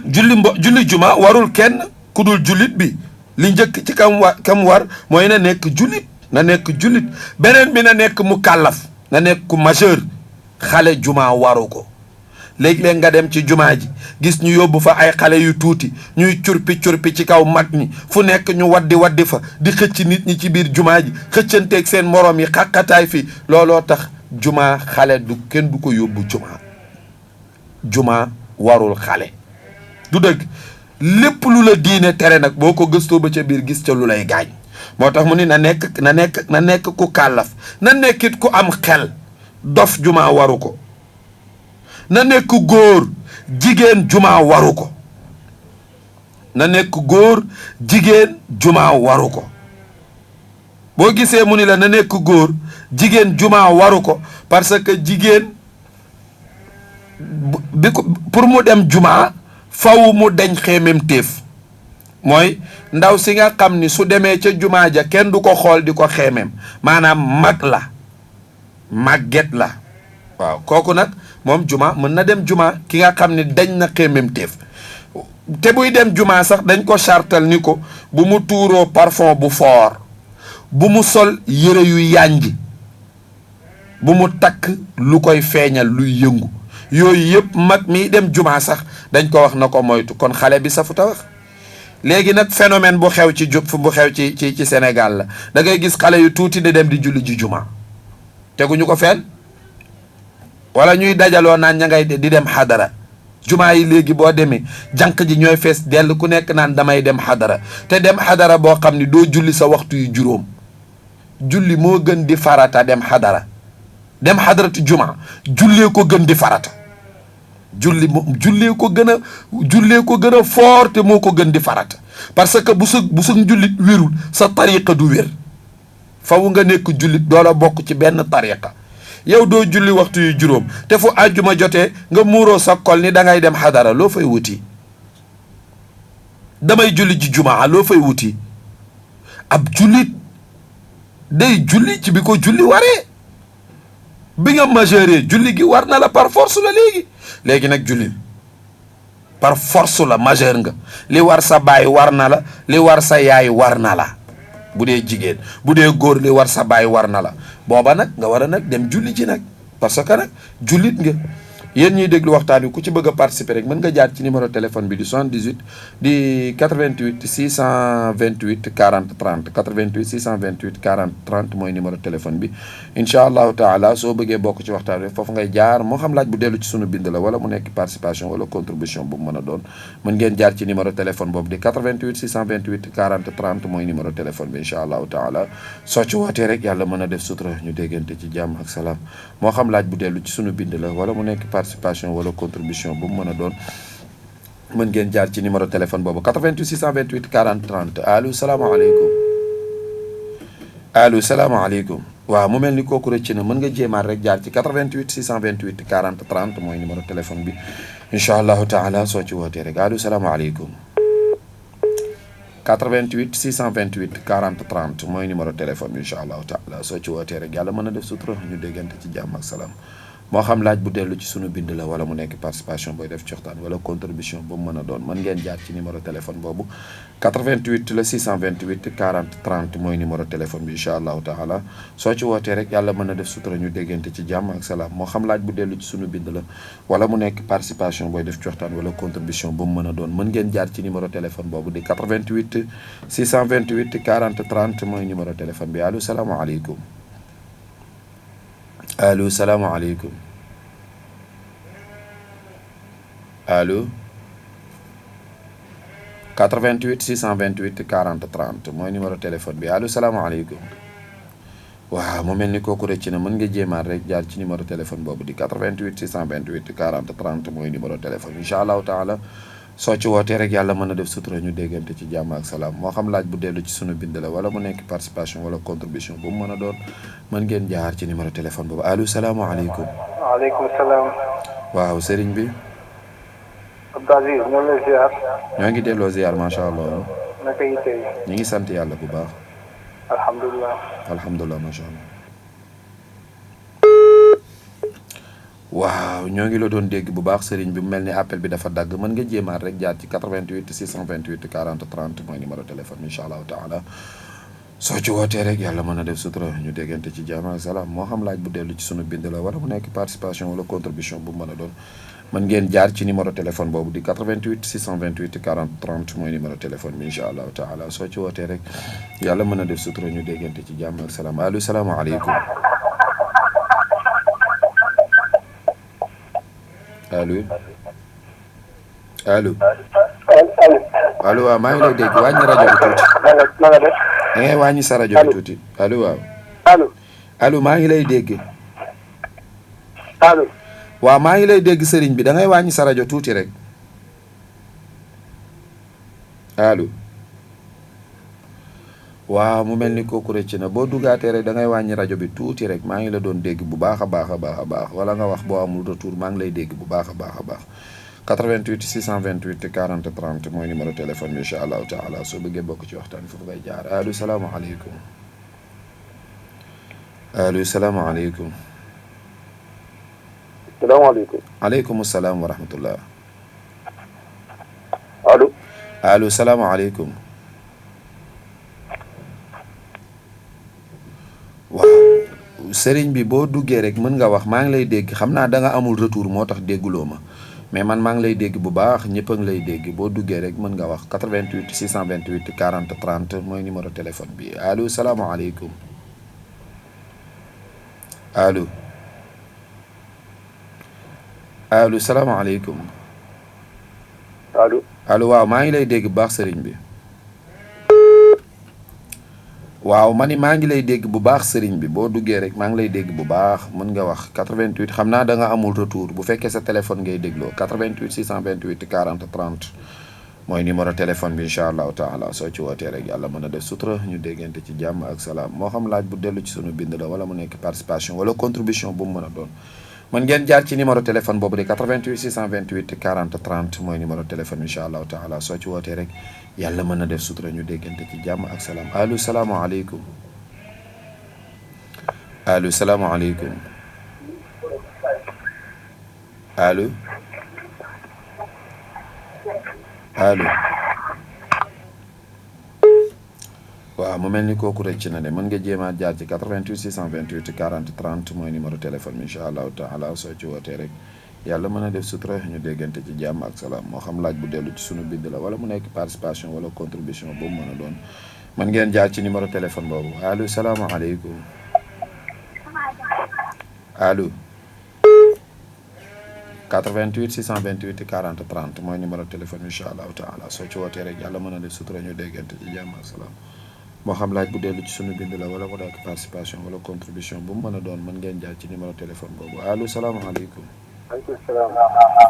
julli juma warul kenn ku dul jullit bi li njëkk ci kam war mooy na nekk jullit beneen bi na nekk mu kàllaf na nekk ku majeur xale juma waru ko léeg-léeg nga dem ci jumaa ji gis ñu yóbbu fa ay xale yu tuuti ñuy curpi ci kaw mag ñi fu nekk ñu waddi fa di xëcc nit ñi ci biir jumaa ji xëccanteeg seen morom yi xàqataay fii looloo tax jumaa xale kenn du ko yóbbu jumaa warul xale du dëgg lépp lu la diine tere nag boo ko gëstoo ba ca biir gis ca lu lay gaañ moo tax mu ni na nekk ku kàllaf na nekkit ku am xel dof jumaa waru ko na nekk góor jigéen jumaa waru ko na nekk góor jigéen jumaa waru ko boo gisee mu ni la na nekk góor jigéen jumaa waru ko parce que jigéen pour mu dem jumaa faw mu deñ xeemem téef mooy ndaw si nga xam ni su demee ca jumaa ja kenn du ko xool di ko xeemem maanaam màgget la waaw kooku nag moom juma mën na dem juma ki nga xam ne dañ na xeemem téef te buy dem juma sax dañ ko chartal ni ko bu mu tuuroo parfum bu fort bu mu sol yére yu yànji bu mu takk lu koy feeñal luy yëngu yooyu yëpp mag mi dem juma sax dañ ko wax na ko moytu kon xale bi safuta wax léegi nag phénomène bu xew ci Sénégal la da ngay gis xale yu tuuti di dem di julli ji juma teguñu ko fenn wala ñuy dajaloo naan ña ngay di dem xadara jumaa yi léegi boo demee jànq ji ñooy fees dell ku nekk naan damay dem xadara te dem xadara boo xam ni doo julli sa waxtu yu juróom julli moo gën di farata dem xadaratu juma jullee ko gën di farata jullee ko gën a fort te moo ko gën di farata parce que bu sa jullit wérul sa tariqa du wér faw nga nekk jullit doola bokk ci benn tariqa yow doo julli waxtu yu juróom te fu àjjuma jotee nga muuroo sa kol ni da ngay dem xadara loo fay wuti damay julli ji jumaa loo fay wuti ab jullit day julli ci bi ko julli waree bi nga majeure julli gi war na la par force la léegi nag julli par force la majeur nga li war sa baay war na la li war sa yaay war na la bu dee jigéen bu dee góor li war sa baay war na la booba nag nga war a nag dem julli ji nag parce que nag jullit nga. yéen ñiy déglu waxtaan wi ku ci bëgg a participer rek mën nga jaar ci numéro téléphone bi di 78 di 88 628 40 30 88 628 40 30 mooy numéro téléphone bi incha allahu taala soo bëggee bokk ci waxtaan wi foofu ngay jaar moo xam laaj bu dellu ci sunu bind la wala mu nekk participation wala contribution bu mu mën a doon mën ngeen jaar ci numéro téléphone boobu di 88 628 40 30 mooy numéro téléphone bi incha allahu taala soo ci wootee rek yàlla mën a def sutura ñu déggante ci jàmm ak salaam moo xam laaj bu dellu ci sunu bind la wala mu nekk participation wala contribution bu mu mën a doon mën ngeen jaar ci numéro téléphone boobu 88 628 40 30 allo salaamaaleykum allo salaamaaleykum waaw mu mel ni kooku rëcc na mën nga jéemaat rek jaar ci 88 628 40 30 mooy numéro téléphone bi incha allahu taala soo ci wootee rek allo salaamaaleykum 88 628 40 30 mooy numéro téléphone bi incha allahu taala soo ci wootee rek yàlla mën a def sutura ñu déggante ci jàmm ak salaam moo xam laaj bu dellu ci sunu bind la wala mu nekk participation booy def ci waxtaan wala contribution bu mu mën a doon mën ngeen jaar ci numéro téléphone boobu 88 la 628 40 30 mooy numéro téléphone bi incha allahu taala soo ci wootee rek yàlla mën a def sutura ñu déggante ci jàmm ak salaam moo xam laaj bu dellu ci sunu bind la wala mu nekk participation booy def ci waxtaan wala contribution bu mu mën a doon mën ngeen jaar ci numéro téléphone boobu di 88 628 40 30 mooy numéro téléphone bi allo salaamaaleykum allo salaamaaleykum allo 88 628 40 30 mooy numéro téléphone bi allo salaamaaleykum waaw mu mel ni kooku rëcc na mën nga jéemaat rek jaar ci numéro téléphone boobu di 88 628 40 30 mooy numéro téléphone incha allahu taala soo ci wootee rek yàlla mën a def sutura ñu déggante ci jàmm ak salaam moo xam laaj bu dellu ci sunu bind la wala mu nekk participation wala contribution bu mu mën a doon mën ngeen jaar ci numéro téléphone boobu allo salaamaaleykum. waaleykum salaam. waaw sëriñ bi. Abdou Aziz ñoo ngi lay ziar. ñoo ngi delloo ziar macha allah. naka yi tey. ñu ngi sant yàlla bu baax. alhamdulilah. alhamdulilah macha allah. waaw ñoo ngi la doon dégg bu baax sëriñ bi mu mel ni appel bi dafa dagg mën nga jéemaat rek jaar ci 88 628 40 30 mooy numéro téléphone incha allahu taala soo ci wootee rek yàlla mën a def sutura ñu déggante ci jàmm ak salaam moo xam laaj bu dellu ci sunu bind la wala mu nekk participation wala contribution bu mu mën a doon mën ngeen jaar ci numéro téléphone boobu di 88 628 40 30 mooy numéro téléphone bi incha allahu taala soo ci wootee rek yàlla mën a def sutura ñu déggante ci jàmm ak salaam allo salaamaaleykum allo allo allo waaw maa ngi lay dégg wàññi rajo bi tuuti na nga def. da ngay wàññi sa rajo bi tuuti allo waaw allo. allo maa ngi lay dégg allo. waaw maa ngi lay dégg sëriñ bi da ngay wàññi sa rajo tuuti rek allo waaw mu mel ni kooku rëcc na boo duggaatee rek da ngay wàññi rajo bi tuuti rek maa ngi la doon dégg bu baax a baax a baax a baax wala nga wax boo amul retour maa ngi lay dégg bu baax a baax a baax 88 628 40 30 mooy numéro téléphone bi incha allahu taala soo bëggee bokk ci waxtaan foofu ngay jaar allo salaamaaleykum allo salaamaaleykum. salaamaaleykum. aleykum salaam wa rahmatullah. allo. allo salaamaaleykum. waaw sëriñ bi boo duggee rek mën nga wax maa ngi lay dégg xam naa da nga amul retour moo tax dégguloo ma mais man maa ngi lay dégg bu baax ñëpp a ngi lay dégg boo duggee rek mën nga wax 88 628 40 30 mooy numéro téléphone bi allo salaamaaleykum allo allo salaamaaleykum. allo. allo waaw maa ngi lay dégg bu baax sëriñ bi. waaw ma ni maa ngi lay dégg bu baax sëriñ bi boo duggee rek maa ngi lay dégg bu baax mën nga wax 88 xam naa da nga amul retour bu fekkee sa téléphone ngay dégloo 88 628 40 30 mooy numéro téléphone bi incha allahu taala soo ci wootee rek yàlla mën a def sutura ñu déggante ci jàmm ak salaam moo xam laaj bu dellu ci sunu bind la wala mu nekk participation wala contribution bu mu mën a doon mën ngeen jaar ci numéro téléphone boobu di 88 628 40 30 mooy numéro téléphone incha allahu taala soo ci wootee rek yàlla mën na def sutura ñu déggante ci jàmm ak salaam allo salaamaaleykum allo salaamaaleykum allo allo waaw waaw mu mel ni kooku rëcc na de mën nga jéemaat jaar ci 88 628 40 30 mooy numéro téléphone bi incha allahu taala soo ci wootee rek yàlla mën a def sutura ñu déggante ci jàmm ak salaam moo xam laaj bu dellu ci sunu bind la wala mu nekk participation wala contribution boobu mën a doon mën ngeen jaar ci numéro téléphone boobu allo salaamaaleykum allo 88 628 40 30 mooy numéro téléphone incha allahu taala soo ci wootee rek yàlla mën a def sutura ñu déggante ci jàmm ak salaam moo xam laaj bu dellu ci sunu bind la wala mu nekk participation wala contribution bu mu mën a doon mën ngeen jaar ci numéro téléphone boobu allo salaamaaleykum. waaleykum salaam.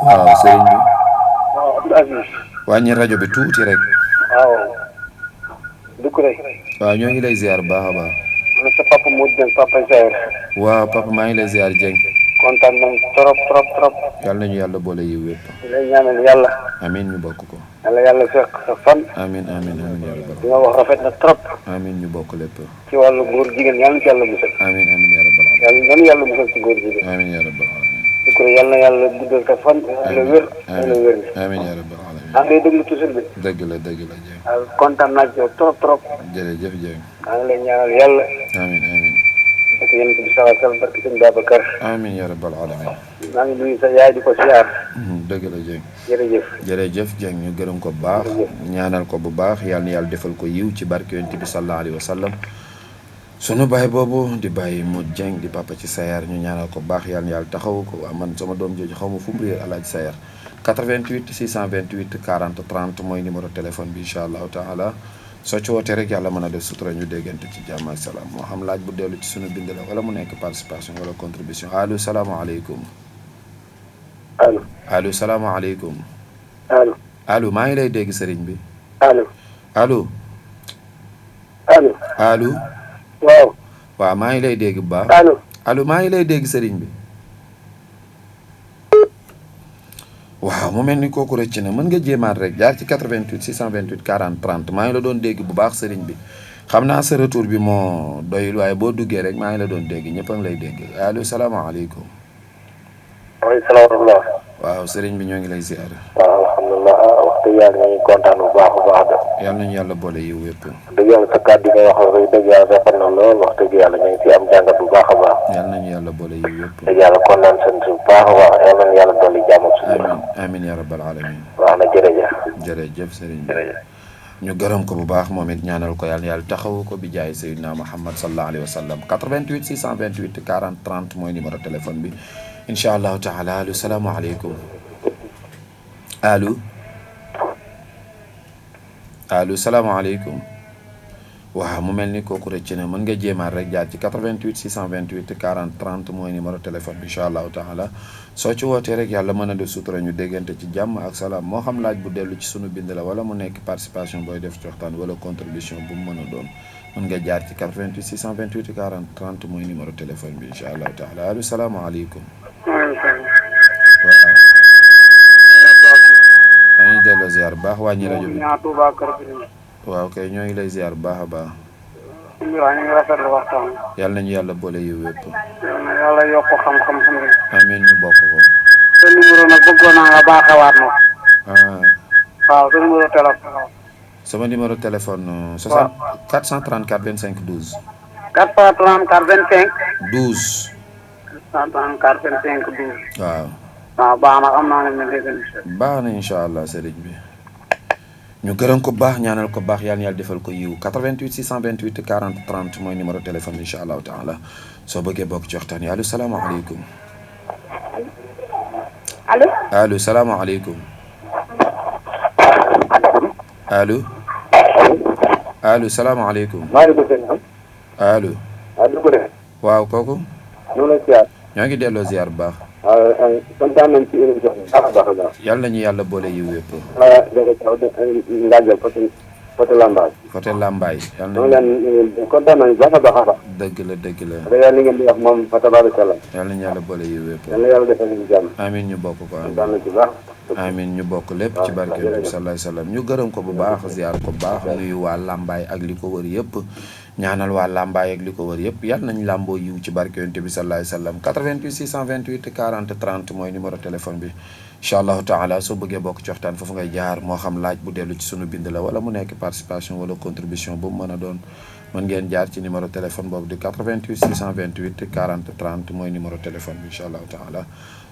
waaw sëriñ bi. waaw Abdou Aziz. wàññi rajo bi tuuti rek. waaw. dugg rek. waaw ñoo ngi lay ziar bu baax a baax. man sa papa Modou Dieng papa Sayer. waaw papa maa ngi lay ziar Dieng. kontaan nañ trop trop trop. yàlla nañu yàlla boole yiw yëpp. lay ñaanal yàlla. amiin ñu bokk ko. yàlla fekk sa fan. amiin amiin amiin yaa li rabbal nga wax rafet na trop. amiin ñu bokk lépp. ci wàllu góor jigéen yàlla na ci yàlla musal. amiin amiin yaa rabbal yàlla musal ci góor jigéen. amiin yaa rabbal dugg rek yàlla na yàlla guddal sa fan. la wér la wér. amiin yaa rabbal aalamiin. maa ngi lay déglu toujours bi. dëgg la Dieng. waaw kontaan naa ci yow trop trop. jërëjëf Dieng. maa ngi lay ñaanal yàlla. amiin amiin. ak yéen bi sallallahu alayhi wa sallam barke sëñ Babacar. amiin yaa rabbal aalamiin. maa ngi nuyu sa yaay di ko siyaar. dëgg la Dieng. jërëjëf. jërëjëf Dieng ñu gërëm ko bu baax ñaanal ko bu baax yàlla na yàlla defal ko yiw ci barke yonent bi sallallahu alayhi wa sallam sunu baay boobu di bàyyi Modou Dieng di papa ci Sayar ñu ñaanal ko bu baax yàlla na yàlla taxawu ko waa man sama doom jooju xaw ma fu mu réer Alaaji Sayar 88 628 40 30 mooy numéro téléphone bi incha allahu taala soo ci wootee rek yàlla mën a def sutura ñu déggante ci jàmm ak salaam moo xam laaj bu dellu ci sunu bind la wala mu nekk participation wala contribution allo salaamaaleykum. allo. allo salaamaaleykum. allo. allo maa ngi lay dégg sëriñ bi. allo. allo. allo. allo. waaw. waaw maa ngi lay dégg bu baax. allo. allo maa ngi lay dégg sëriñ bi. waaw mu mel ni kooku rëcc na mën nga jéemaat rek jaar ci 88 628 40 30 maa ngi la doon dégg bu baax sëriñ bi xam naa sa retour bi moo doyul waaye boo duggee rek maa ngi la doon dégg ñëpp a ngi lay dégg allo salaamaaleykum. waaleykum salaam wa rahmatulah. waaw sëriñ bi ñoo ngi lay ziar. waaw alhamdulilah wax dëgg yàlla ñu ngi kontaan bu baax a baax de. yàlla nañu yàlla boole yiw yëpp. dëgg yàlla sa kàddu gi nga wax rek dëgg yàlla rafet na lool wax dëgg yàlla ñu ngi ci am jàngat bu baax a baax. yàlla nañu yàlla boole yiw yëpp. dëgg yàlla kontaan sant bu baax a baax yàlla na yàlla dolli jàmm suñu. amiin amiin yaa rabbal alamin. wax na jërëjëf. jërëjëf sëriñ bi. jërëjëf. ñu gërëm ko bu baax moom it ñaanal ko yàlla yàlla taxawu ko bi jaay Seydina Muhammad sallallahu alayhi wa sallam 88 628 40 30 mooy numéro téléphone bi incha allahu taala allo salaamaaleykum. allo. allo salaamaaleykum. waaw mu mel ni kooku rëcc na mën nga jéemaat rek jaar ci 88 628 40 30 mooy numéro téléphone bi incha allahu taala soo ci wootee rek yàlla mën a def sutura ñu déggante ci jàmm ak salaam moo xam laaj bu dellu ci sunu bind la wala mu nekk participation booy def ci waxtaan wala contribution bu mu mën a doon mën nga jaar ci 88 628 40 30 mooy numéro téléphone bi incha allahu taala allo salaamaaleykum. waaw. maa ngi delloo ziar bu baax wàññi rajo bi. waaw kay ñoo ngi lay ziar bu baax a baax. waaw ñu ngi rafetlu waxtaan. yàlla nañu yàlla boole yiw yëpp. yàlla yokk xam-xam xam nga. amiin ñu bokk ko. sa numéro nag bëggoon naa nga baaxewaat ma. ah. waaw sa numéro téléphone. sama numéro téléphone. 434 25 12. 434 25. 12. 434 25 12. waaw. waaw baax na am naa ne ma dégg baax na incha allah sëriñ bi. ñu gërëm ko baax ñaanal ko baax yàlla na yàlla defal ko yiw 88 628 40 30 mooy numéro téléphone bi incha allahu taala soo bëggee bokk ci waxtaan yi allo salaamaaleykum. allo. allo salaamaaleykum. allo. allo salaamaaleykum. maaleykum salaam. allo. allo. waaw kooku. ñoo ngi lay ziar. ñoo ngi delloo ziar bu baax. waaw kontaan nañ ci émission bi. baax a baax a baax. yàlla nañu yàlla boole yiw yëpp. Ngadio côté Lambaye. côté Lambaye. yàlla ñoo nañu leen kontaan nañ baax a baax a baax. dëgg la dëgg la. da yàlla li ngeen di wax moom fa tabaaraka Allah. yàlla nañu yàlla boole yiw yëpp. yàlla yàlla defal ñu jàmm. amiin ñu bokk ko amiin. kontaan nañ ci baax. amin ñu bokk lépp ci barke Yonent bi sallallahu alayhi wasallam ñu gërëm ko bu baax ziar ko bu baax nuyu waa Lambaay ak li ko wër yëpp ñaanal waa Lambaay ak li ko wër yëpp yal nañ làmboo yiw ci barke Yonent bi sallallahu alayhi wasallam 88 628 40 30 mooy numéro téléphone bi incha allahu taala soo bëggee bokk ci waxtaan foofu ngay jaar moo xam laaj bu dellu ci sunu bind la wala mu nekk participation wala contribution bu mu mën a doon mën ngeen jaar ci numéro téléphone boobu di 88 628 40 30 mooy numéro téléphone bi incha allahu taala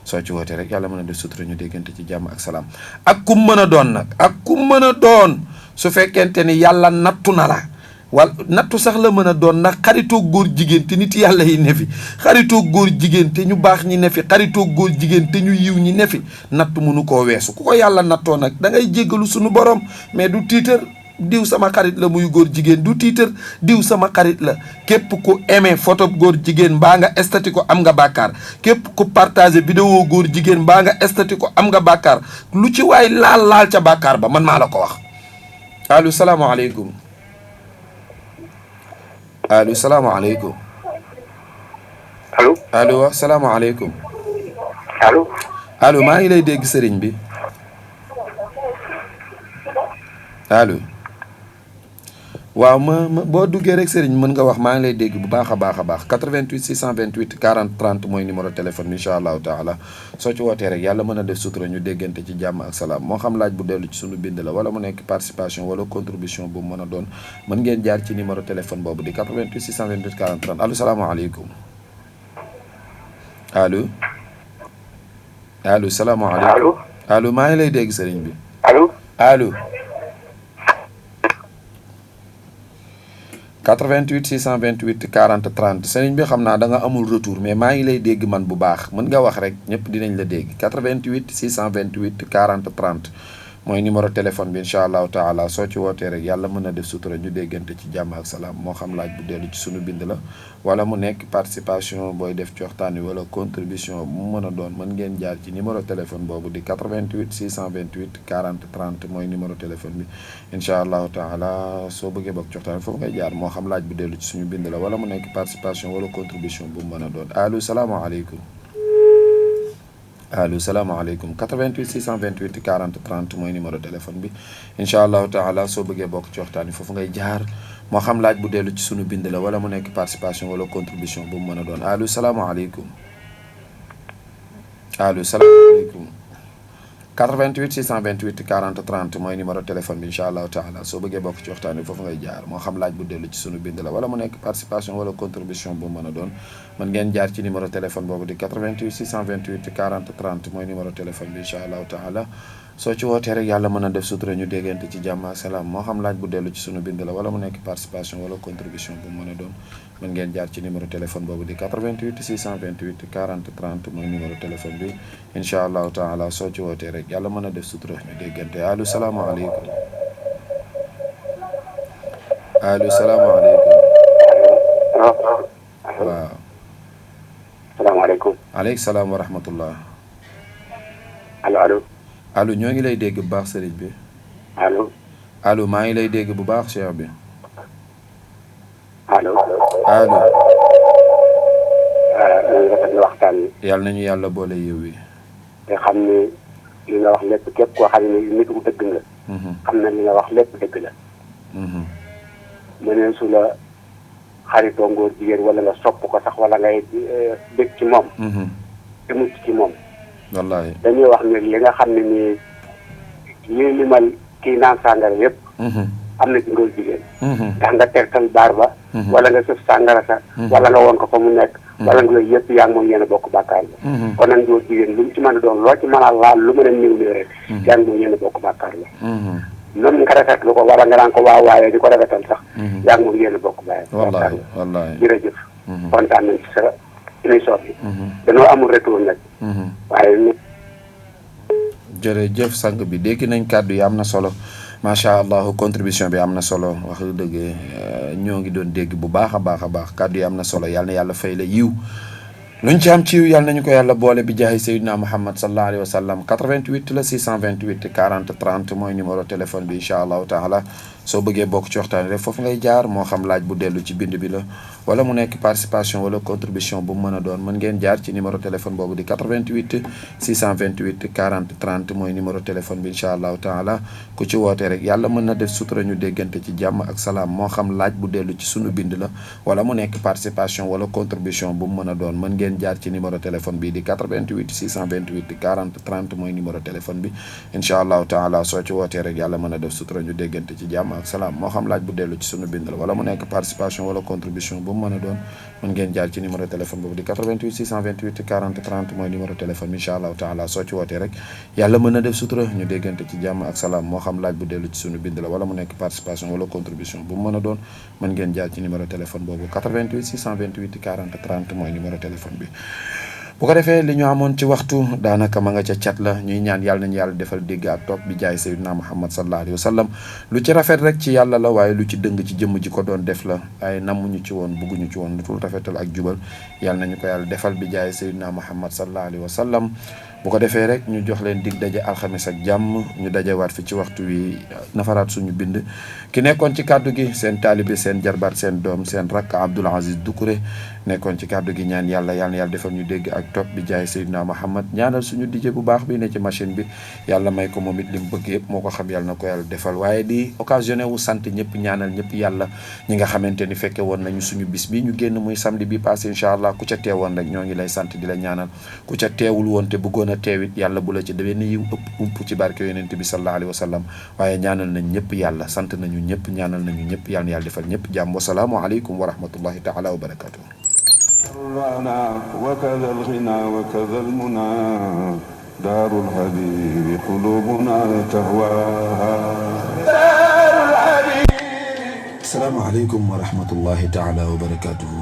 soo ci wootee rek yàlla mën a def sutura ñu déggante ci jàmm ak salaam ak kum mën a doon nag ak kum mën a doon su fekkente ni yàlla nattu na la wala nattu sax la mën a doon ndax xaritoo góor jigéen te nit yàlla yi ne fi xaritoo góor jigéen te ñu baax ñi ne fi xaritoo góor jigéen te ñu yiw ñi ne fi nattu mënu koo weesu ku ko yàlla nattoo nag da ngay jéggalu suñu borom mais du tiitar diw sama xarit la muy góor jigéen du tiitar diw sama xarit la képp ku aimé photo góor jigéen mbaa nga estati ko am nga bàkkaar képp ku partagé vidéo góor jigéen mbaa nga estati ko am nga bàkkaar lu ci waay laal ca bàkkaar ba man maa la ko wax allo salaamaaleykum allo salaamaaleykum allo allo wa salaamaaleykum allo allo maa ngi lay dégg sëriñ bi allo waaw ma boo duggee rek sëriñ mën nga wax maa ngi lay dégg bu baax a baax a baax 88 628 40 30 mooy numéro téléphone bi incha allahu taala soo ci wootee rek yàlla mën a def sutura ñu déggante ci jàmm ak salaam moo xam laaj bu dellu ci sunu bind la wala mu nekk participation wala contribution bu mu mën a doon mën ngeen jaar ci numéro téléphone boobu di 88 628 40 30 allo salaamaaleykum allo allo salaamaaleykum allo maa ngi lay dégg sëriñ bi allo allo 88 628 40 30 sëriñ bi xam naa da nga amul retour mais maa ngi lay dégg man bu baax mën nga wax rek ñëpp dinañ la dégg 88 628 40 30 mooy numéro téléphone bi incha allahu taala soo ci wootee rek yàlla mën na def sutura ñu déggante ci jàmm ak salaam moo xam laaj bu dellu ci sunu bind la wala mu nekk participation booy def ci waxtaan wi wala contribution bu mu mën a doon mën ngeen jaar ci numéro téléphone boobu di 88 628 40 30 mooy numéro téléphone bi incha allahu taala soo bëggee bokk ci waxtaan wi foofu ngay jaar moo xam laaj bu dellu ci suñu bind la wala mu nekk participation wala contribution bu mu mën a doon allo salaamaaleykum allo salaamaaleykum 88 628 40 30 mooy numéro téléphone bi incha allahu taala soo bëggee bokk ci waxtaan wi foofu ngay jaar moo xam laaj bu dellu ci sunu bind la wala mu nekk participation wala contribution bu mu mën a doon allo salaamaaleykum allo salaamaaleykum 88 628 40 30 mooy numéro téléphone bi incha allahu taala soo bëggee bokk ci waxtaan wi foofu ngay jaar moo xam laaj bu dellu ci sunu bind la wala mu nekk participation wala contribution bu mu mën a doon mën ngeen jaar ci numéro téléphone boobu di 88 628 40 30 mooy numéro téléphone bi incha allahu taala soo ci wootee rek yàlla mën a def sutura ñu déggante ci jàmm ak salaam moo xam laaj bu dellu ci sunu bind la wala mu nekk participation wala contribution bu mu mën a doon mën ngeen jaar ci numéro téléphone boobu di 88 628 40 30 mooy numéro téléphone bi incha allahu taala soo ci wootee rek yàlla mën a def sutura ñu déggante allo salaamaaleykum allo salaamaaleykum waaw salaamaaleykum aleykum salaam wa rahmatullah allo allo ñoo ngi lay dégg bu baax sëriñ bi allo maa ngi lay dégg bu baax cheikh bi allo allo ñu ngi rafetlu waxtaan wi yàlla nañu yàlla boole yiw wi te xam ne li nga wax lépp képp koo xam ne nit ku dëgg nga xam na li nga wax lépp dëgg la mëneen su la xaritoo ngóor jigéen wala nga sopp ko sax wala ngay dëgg ci moom te mucc ci moom wallahi dañuy wax ne li nga xam ne nii lii limal kii naan sàngara yëpp am na ci ngóor jigéen ndax nga tegtal baar ba wala nga sëf sàngara sa wala nga woon ko fa mu nekk wala nga yooyu yëpp yaa ngi moom yéen a bokk bàkkaar la kon nag ngóor jigéen lu mu ci mën a doon loo ci mën a laal lu mën a néew néew rek yaa ngi moom yéen a bokk bàkkaar la même nga rafetlu ko wala nga naan ko waaw waaye di ko rafetal sax yaa ngi moom yéen a bokk bàyyi wallahi wallahi jërëjëf kontaan nañ ci sa émission bi dañoo amul retour nag waaye jërëjëf sang bi dégg nañ kàddu yi am na solo macha allah contribution bi am na solo wax dëgg ñoo ngi doon dégg bu baax a baax a baax kàddu yi am na solo yàlla na yàlla fay la yiw luñ ci am ci yiw yàlla nañu ko yàlla boole bi jaahi sayyidina muhammad sallallahu alayhi wa sallam 88 la 628 40 30 mooy numéro téléphone bi incha allahu taala soo bëggee bokk ci waxtaan rek foofu ngay jaar moo xam laaj bu dellu ci bind bi la wala mu nekk participation wala contribution bu mu mën a doon mën ngeen jaar ci numéro téléphone boobu di 88 628 40 30 mooy numéro téléphone bi incha allahu taala ku ci woote rek yàlla mën na def sutura ñu déggante ci jàmm ak salaam moo xam laaj bu dellu ci sunu bind la wala mu nekk participation wala contribution bu mu mën a doon mën ngeen jaar ci numéro téléphone bi di 88 628 40 30 mooy numéro téléphone bi incha allahu taala soo ci wootee rek yàlla mën a def sutura ñu déggante ci jàmm ak salaam moo xam laaj bu dellu ci sunu bind la wala mu nekk participation wala contribution bu mu mën a doon mën ngeen jaar ci numéro téléphone boobu di 88 628 40 30 mooy numéro téléphone bi incha allahu taala soo ci wootee rek yàlla mën na def sutura ñu déggante ci jàmm ak salaam moo xam laaj bu dellu ci sunu bind la wala mu nekk participation wala contribution bu mu mën a doon mën ngeen jaar ci numéro téléphone boobu 88 628 40 30 mooy numéro téléphone bi bu ko defee li ñu amoon ci waxtu daanaka ma nga ca cat la ñuy ñaan yàlla nañu yàlla defal dégg ak topp bi jaay sayyidina Muhammad sallallahu alayhi wa sallam lu ci rafet rek ci yàlla la waaye lu ci dëng ci jëmm ji ko doon def la waaye nammuñu ci woon bugguñu ci woon lu tul rafetal ak jubal yàlla nañu ko yàlla defal bi jaay sayyidina Muhammad sallallahu alayhi wa sallam bu ko defee rek ñu jox leen dig daje alxames ak jàmm ñu dajewaat fi ci waxtu wi nafaraat suñu bind ki nekkoon ci kàddu gi seen taalibe seen jarbaat seen doom seen rakk Abdoul Aziz Doucouré nekkoon ci kàddu gi ñaan yàlla defal ñu dégg ak topp bi jaay Seydina Muhammad ñaanal suñu DJ bu baax bi ne ci machine bi yàlla may ko moom it li mu bëgg yëpp moo ko xam yàlla na ko yàlla defal waaye di occasionné wu sant ñëpp ñaanal ñëpp yàlla ñi nga xamante ni fekke woon nañu suñu bis bi ñu génn muy samedi bi passé incha allah ku ca teewoon rek ñoo ngi lay sant di la ñaanal ku ca teewul woon te bëggoon a teewit yàlla bu la ci demee ni yiw ëpp ump ci barke yonent bi sallallahu alayhi wa sallam waaye ñaanal nañ ñëpp yàlla sant nañu ñëpp ñaanal nañu ñëpp yàlla na yàlla defal ñëpp jàmm wasalaamu aleykum wa rahmatullahi taala wa barakatuh وكذا الغنى وكذا المنى دار الحبيب قلوبنا تهواها دار الحبيب. السلام عليكم ورحمة الله تعالى وبركاته.